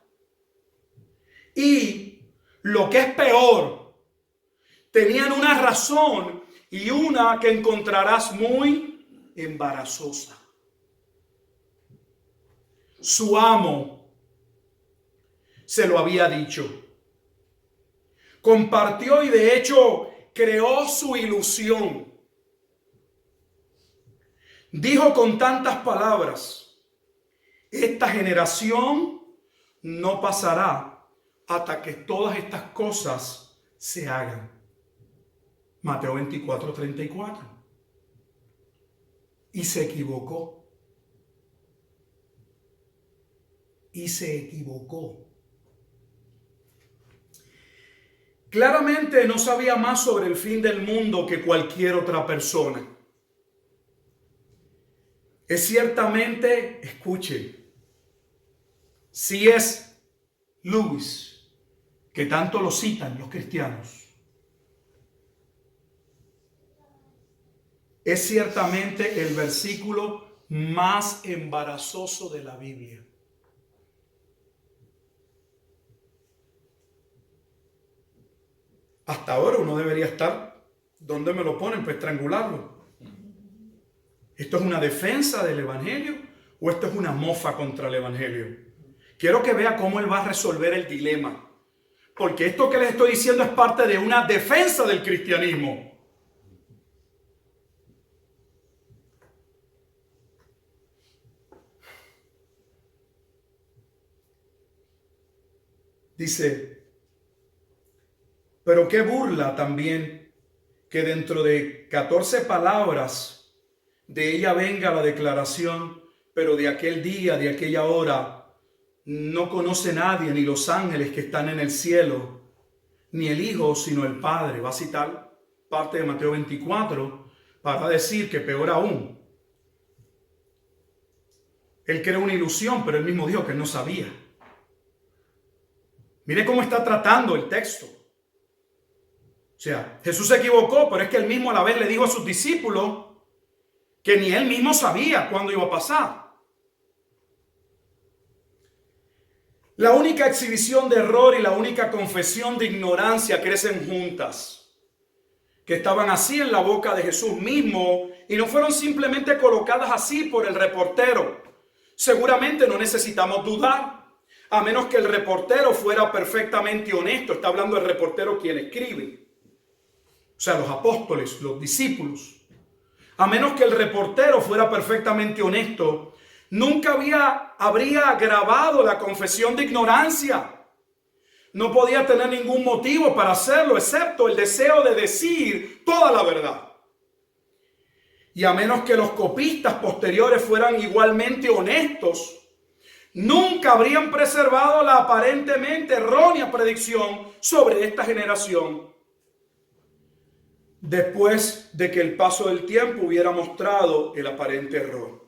Y lo que es peor, tenían una razón y una que encontrarás muy embarazosa. Su amo se lo había dicho. Compartió y de hecho creó su ilusión. Dijo con tantas palabras, esta generación no pasará hasta que todas estas cosas se hagan. Mateo 24:34. Y se equivocó. Y se equivocó. Claramente no sabía más sobre el fin del mundo que cualquier otra persona. Es ciertamente, escuche, C.S. Lewis, que tanto lo citan los cristianos, es ciertamente el versículo más embarazoso de la Biblia. Hasta ahora uno debería estar, ¿dónde me lo ponen? Para estrangularlo. ¿Esto es una defensa del Evangelio o esto es una mofa contra el Evangelio? Quiero que vea cómo él va a resolver el dilema. Porque esto que les estoy diciendo es parte de una defensa del cristianismo. Dice, pero qué burla también que dentro de 14 palabras de ella venga la declaración, pero de aquel día, de aquella hora, no conoce nadie, ni los ángeles que están en el cielo, ni el Hijo, sino el Padre. Va a citar parte de Mateo 24 para decir que peor aún, él creó una ilusión, pero él mismo dijo que él no sabía. Mire cómo está tratando el texto. O sea, Jesús se equivocó, pero es que él mismo a la vez le dijo a sus discípulos que ni él mismo sabía cuándo iba a pasar. La única exhibición de error y la única confesión de ignorancia crecen juntas, que estaban así en la boca de Jesús mismo y no fueron simplemente colocadas así por el reportero. Seguramente no necesitamos dudar, a menos que el reportero fuera perfectamente honesto. Está hablando el reportero quien escribe, o sea, los apóstoles, los discípulos. A menos que el reportero fuera perfectamente honesto, nunca habría grabado la confesión de ignorancia. No podía tener ningún motivo para hacerlo, excepto el deseo de decir toda la verdad. Y a menos que los copistas posteriores fueran igualmente honestos, nunca habrían preservado la aparentemente errónea predicción sobre esta generación, después de que el paso del tiempo hubiera mostrado el aparente error.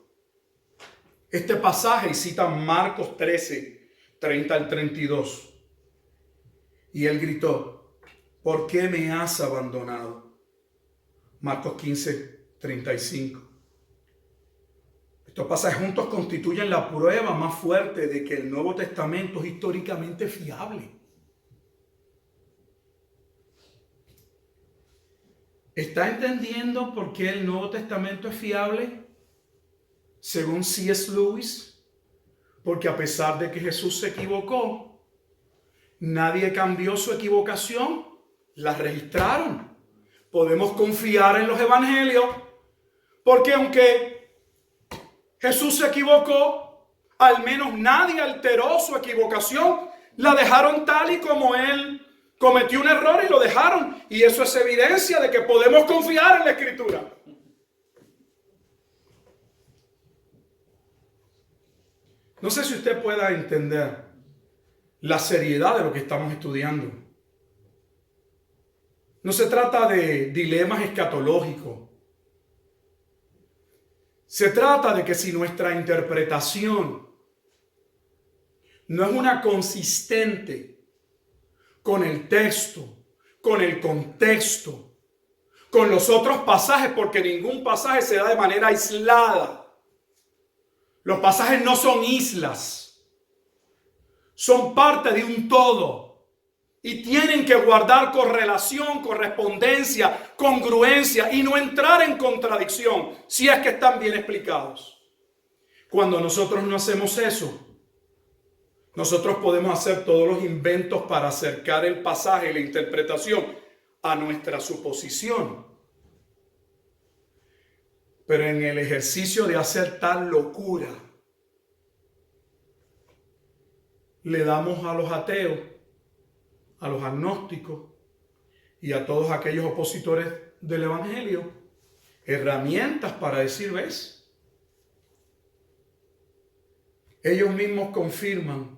Este pasaje cita Marcos 13, 30 al 32. Y él gritó: ¿por qué me has abandonado? Marcos 15, 35. Estos pasajes juntos constituyen la prueba más fuerte de que el Nuevo Testamento es históricamente fiable. ¿Está entendiendo por qué el Nuevo Testamento es fiable? Según C.S. Lewis, porque a pesar de que Jesús se equivocó, nadie cambió su equivocación, la registraron. Podemos confiar en los evangelios, porque aunque Jesús se equivocó, al menos nadie alteró su equivocación, la dejaron tal y como él cometió un error y lo dejaron. Y eso es evidencia de que podemos confiar en la Escritura. No sé si usted pueda entender la seriedad de lo que estamos estudiando. No se trata de dilemas escatológicos. Se trata de que si nuestra interpretación no es una consistente con el texto, con el contexto, con los otros pasajes, porque ningún pasaje se da de manera aislada. Los pasajes no son islas, son parte de un todo y tienen que guardar correlación, correspondencia, congruencia y no entrar en contradicción si es que están bien explicados. Cuando nosotros no hacemos eso, nosotros podemos hacer todos los inventos para acercar el pasaje y la interpretación a nuestra suposición. Pero en el ejercicio de hacer tal locura, le damos a los ateos, a los agnósticos y a todos aquellos opositores del evangelio herramientas para decir: ¿ves? Ellos mismos confirman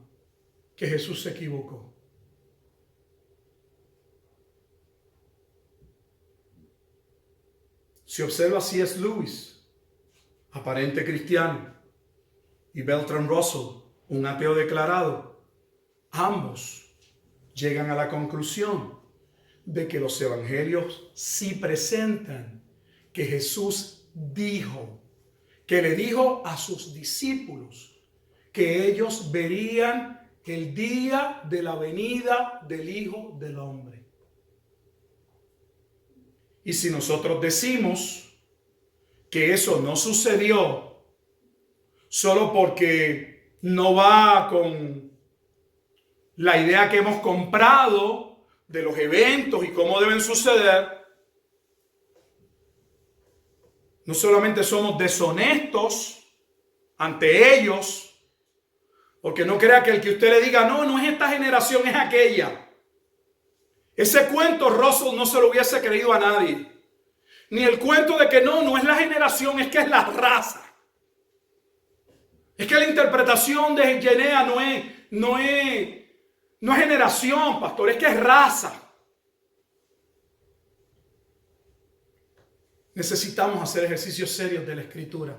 que Jesús se equivocó. Si observa C.S. Lewis, aparente cristiano, y Bertrand Russell, un ateo declarado, ambos llegan a la conclusión de que los evangelios sí presentan que Jesús dijo, que le dijo a sus discípulos que ellos verían el día de la venida del Hijo del Hombre. Y si nosotros decimos que eso no sucedió solo porque no va con la idea que hemos comprado de los eventos y cómo deben suceder, no solamente somos deshonestos ante ellos, porque no crea que el que usted le diga: no, no es esta generación, es aquella. Ese cuento Russell no se lo hubiese creído a nadie. Ni el cuento de que no es la generación, es que es la raza. Es que la interpretación de Genea no es generación, pastor, es que es raza. necesitamos hacer ejercicios serios de la Escritura.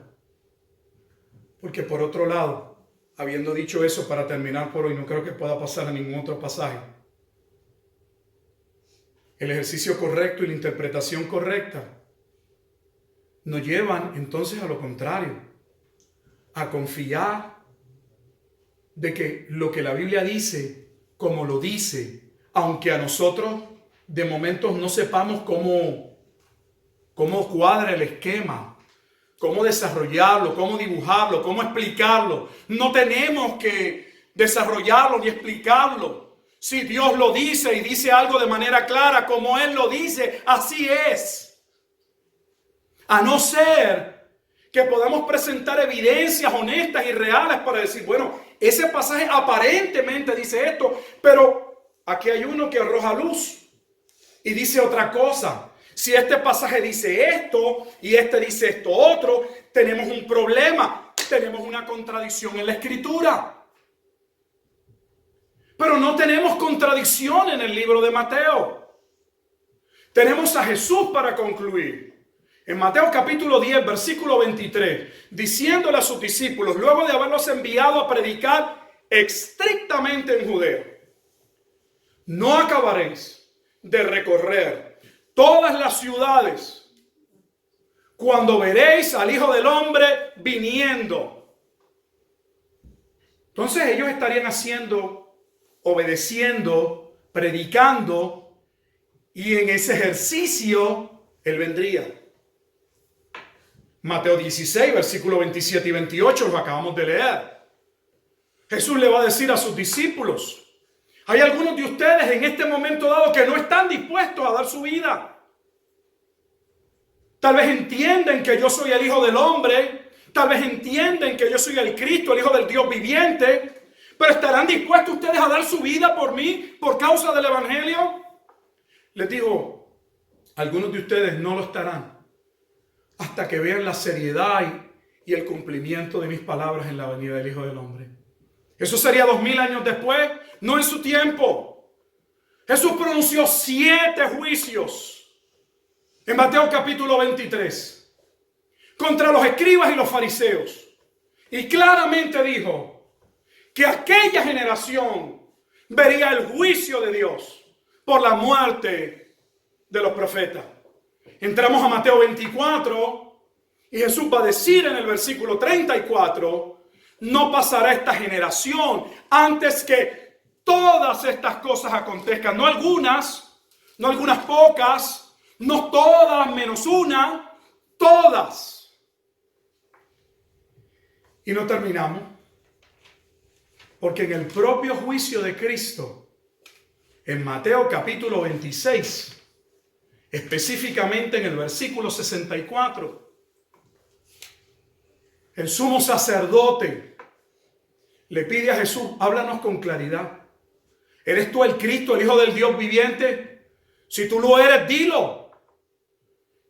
Porque por otro lado, habiendo dicho eso, para terminar por hoy, no creo que pueda pasar a ningún otro pasaje. El ejercicio correcto y la interpretación correcta nos llevan entonces a lo contrario, a confiar de que lo que la Biblia dice, como lo dice, aunque a nosotros de momentos no sepamos cómo cuadra el esquema, cómo desarrollarlo, cómo dibujarlo, cómo explicarlo. No tenemos que desarrollarlo ni explicarlo. Si Dios lo dice y dice algo de manera clara, como Él lo dice, así es. A no ser que podamos presentar evidencias honestas y reales para decir, bueno, ese pasaje aparentemente dice esto, pero aquí hay uno que arroja luz y dice otra cosa. Si este pasaje dice esto y este dice esto otro, tenemos un problema, tenemos una contradicción en la Escritura. Pero no tenemos contradicción en el libro de Mateo. Tenemos a Jesús para concluir. En Mateo capítulo 10, versículo 23, diciéndole a sus discípulos, luego de haberlos enviado a predicar estrictamente en Judea, no acabaréis de recorrer todas las ciudades cuando veréis al Hijo del Hombre viniendo. Entonces ellos estarían haciendo, obedeciendo, predicando, y en ese ejercicio Él vendría. Mateo 16, versículos 27 y 28, lo acabamos de leer. Jesús le va a decir a sus discípulos, hay algunos de ustedes en este momento dado que no están dispuestos a dar su vida. Tal vez entienden que yo soy el Hijo del Hombre, tal vez entienden que yo soy el Cristo, el Hijo del Dios viviente, pero ¿estarán dispuestos ustedes a dar su vida por mí, por causa del Evangelio? Les digo, algunos de ustedes no lo estarán hasta que vean la seriedad y el cumplimiento de mis palabras en la venida del Hijo del Hombre. Eso sería 2000 años después, no en su tiempo. Jesús pronunció 7 juicios en Mateo capítulo 23 contra los escribas y los fariseos. Y claramente dijo que aquella generación vería el juicio de Dios por la muerte de los profetas. Entramos a Mateo 24 y Jesús va a decir en el versículo 34, no pasará esta generación antes que todas estas cosas acontezcan. No algunas pocas, no todas menos una, todas. Y no terminamos, porque en el propio juicio de Cristo, en Mateo capítulo 26, específicamente en el versículo 64, el sumo sacerdote le pide a Jesús, háblanos con claridad. ¿Eres tú el Cristo, el Hijo del Dios viviente? Si tú lo eres, dilo.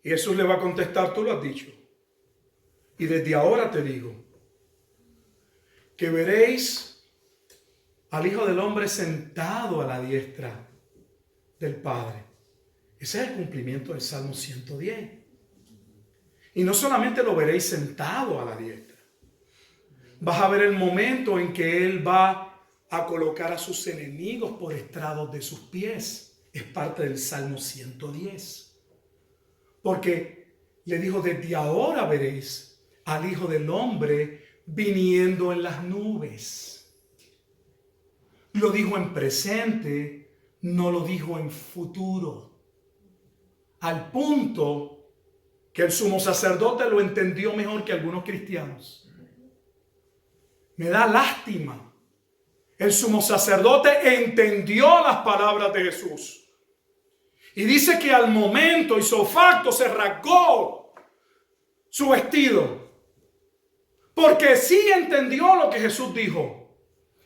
Y Jesús le va a contestar, tú lo has dicho. Y desde ahora te digo que veréis al Hijo del Hombre sentado a la diestra del Padre. Ese es el cumplimiento del Salmo 110. Y no solamente lo veréis sentado a la diestra. Vas a ver el momento en que Él va a colocar a sus enemigos por estrados de sus pies. Es parte del Salmo 110. Porque le dijo, desde ahora veréis al Hijo del Hombre viniendo en las nubes. Lo dijo en presente, no lo dijo en futuro. Al punto que el sumo sacerdote lo entendió mejor que algunos cristianos. Me da lástima. El sumo sacerdote entendió las palabras de Jesús. Y dice que al momento, ipso facto, se rasgó su vestido. Porque sí entendió lo que Jesús dijo.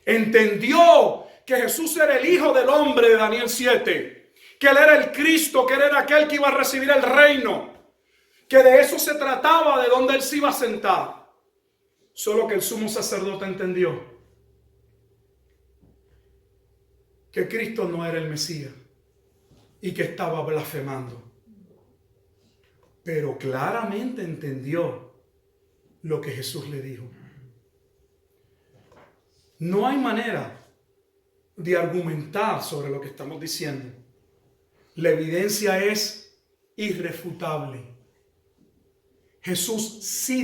Entendió que Jesús era el Hijo del Hombre de Daniel 7. Que Él era el Cristo, que Él era aquel que iba a recibir el reino. Que de eso se trataba, de donde Él se iba a sentar. Solo que el sumo sacerdote entendió que Cristo no era el Mesías y que estaba blasfemando. pero claramente entendió lo que Jesús le dijo. No hay manera de argumentar sobre lo que estamos diciendo. La evidencia es irrefutable. Jesús sí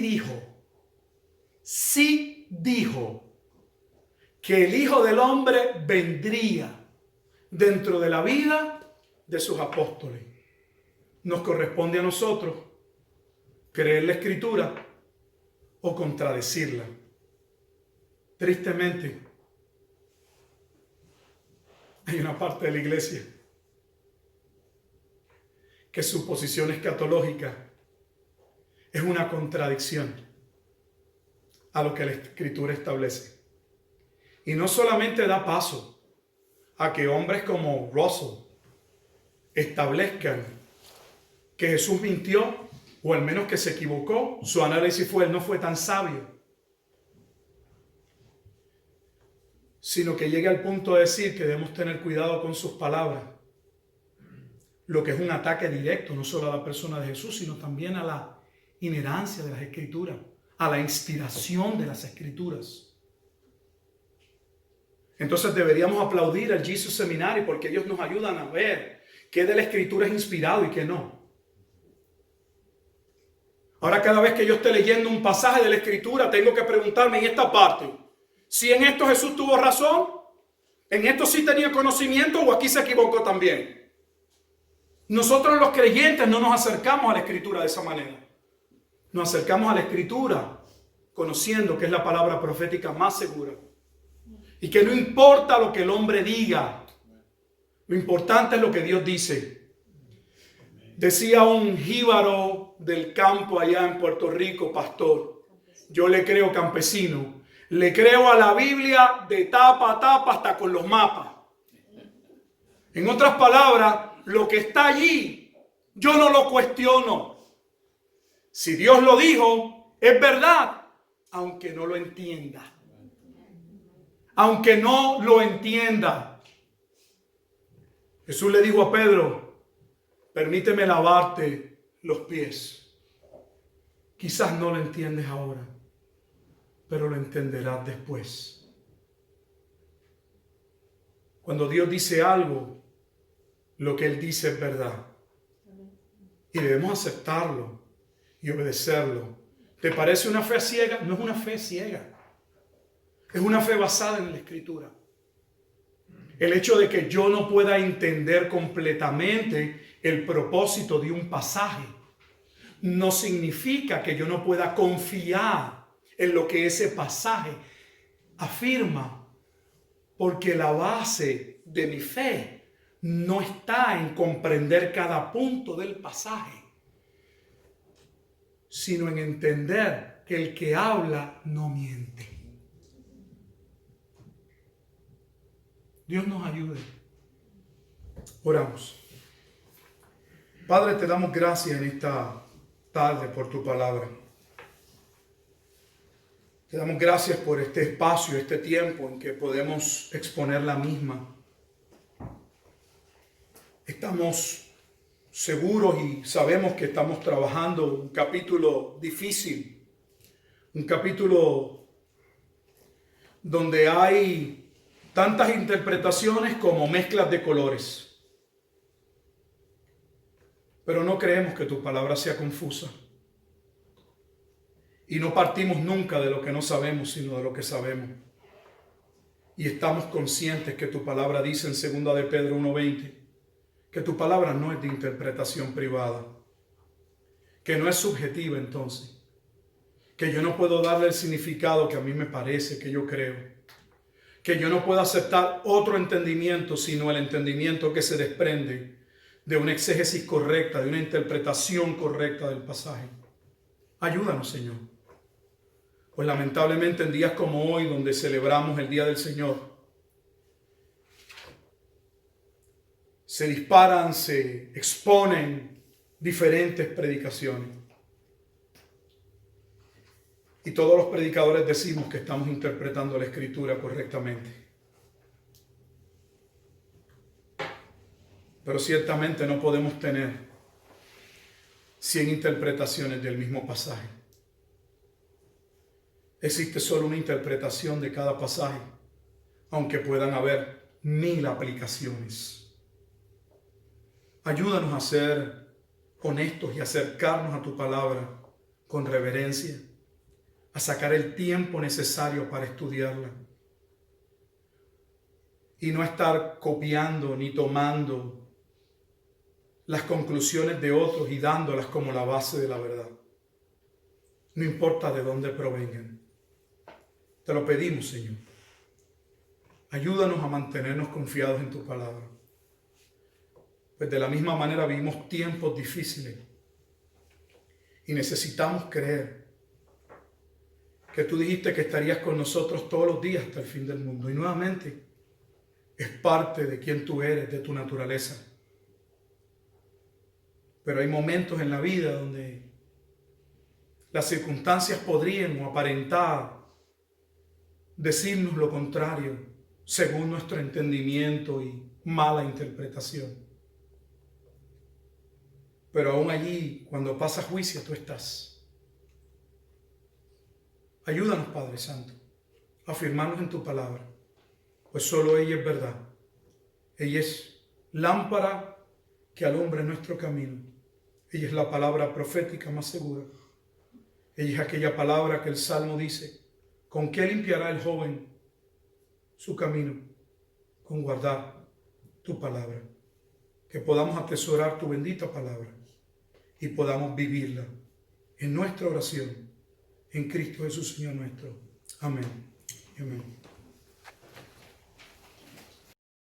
dijo que el Hijo del Hombre vendría dentro de la vida de sus apóstoles. Nos corresponde a nosotros creer la Escritura o contradecirla. Tristemente, hay una parte de la iglesia que su posición escatológica es una contradicción a lo que la Escritura establece. Y no solamente da paso a que hombres como Russell establezcan que Jesús mintió, o al menos que se equivocó, su análisis él no fue tan sabio, sino que llegue al punto de decir que debemos tener cuidado con sus palabras, lo que es un ataque directo no solo a la persona de Jesús, sino también a la inherancia de las Escrituras, a la inspiración de las Escrituras. Entonces deberíamos aplaudir al Jesus Seminary porque ellos nos ayudan a ver qué de la Escritura es inspirado y qué no. Ahora, cada vez que yo esté leyendo un pasaje de la Escritura, tengo que preguntarme en esta parte, si en esto Jesús tuvo razón, en esto sí tenía conocimiento o aquí se equivocó también. Nosotros los creyentes no nos acercamos a la Escritura de esa manera. Nos acercamos a la Escritura conociendo que es la palabra profética más segura. Y que no importa lo que el hombre diga, lo importante es lo que Dios dice. Decía un jíbaro del campo allá en Puerto Rico, pastor, yo le creo campesino, le creo a la Biblia de tapa a tapa hasta con los mapas. En otras palabras, lo que está allí, yo no lo cuestiono. Si Dios lo dijo, es verdad, aunque no lo entienda. Aunque no lo entienda. Jesús le dijo a Pedro, permíteme lavarte los pies. Quizás no lo entiendes ahora, pero lo entenderás después. Cuando Dios dice algo, lo que Él dice es verdad. Y debemos aceptarlo y obedecerlo. ¿Te parece una fe ciega? No es una fe ciega. Es una fe basada en la Escritura. El hecho de que yo no pueda entender completamente el propósito de un pasaje no significa que yo no pueda confiar en lo que ese pasaje afirma, porque la base de mi fe no está en comprender cada punto del pasaje, sino en entender que el que habla no miente. Dios nos ayude. Oramos. Padre, te damos gracias en esta tarde por tu palabra. Te damos gracias por este espacio, este tiempo en que podemos exponer la misma. Estamos seguros y sabemos que estamos trabajando un capítulo difícil, un capítulo donde hay tantas interpretaciones como mezclas de colores. Pero no creemos que tu palabra sea confusa. Y no partimos nunca de lo que no sabemos, sino de lo que sabemos. Y estamos conscientes que tu palabra dice en 2 de Pedro 1:20, que tu palabra no es de interpretación privada, que no es subjetiva entonces, que yo no puedo darle el significado que a mí me parece, que yo creo, que yo no puedo aceptar otro entendimiento sino el entendimiento que se desprende de una exégesis correcta, de una interpretación correcta del pasaje. Ayúdanos, Señor. Pues lamentablemente en días como hoy, donde celebramos el Día del Señor, se disparan, se exponen diferentes predicaciones. Y todos los predicadores decimos que estamos interpretando la Escritura correctamente. Pero ciertamente no podemos tener 100 interpretaciones del mismo pasaje. Existe solo una interpretación de cada pasaje, aunque puedan haber 1000 aplicaciones. Ayúdanos a ser honestos y acercarnos a tu palabra con reverencia, a sacar el tiempo necesario para estudiarla y no estar copiando ni tomando las conclusiones de otros y dándolas como la base de la verdad. No importa de dónde provengan. Te lo pedimos, Señor. Ayúdanos a mantenernos confiados en tu palabra. Pues de la misma manera vivimos tiempos difíciles y necesitamos creer que tú dijiste que estarías con nosotros todos los días hasta el fin del mundo. Y nuevamente es parte de quien tú eres, de tu naturaleza. Pero hay momentos en la vida donde las circunstancias podrían o aparentar decirnos lo contrario según nuestro entendimiento y mala interpretación. Pero aún allí, cuando pasa juicio, tú estás. Ayúdanos, Padre Santo, a afirmarnos en tu palabra, pues solo ella es verdad. Ella es lámpara que alumbra nuestro camino. Ella es la palabra profética más segura. Ella es aquella palabra que el Salmo dice: ¿con qué limpiará el joven su camino? Con guardar tu palabra. Que podamos atesorar tu bendita palabra y podamos vivirla en nuestra oración, en Cristo Jesús, Señor nuestro. Amén. Amén.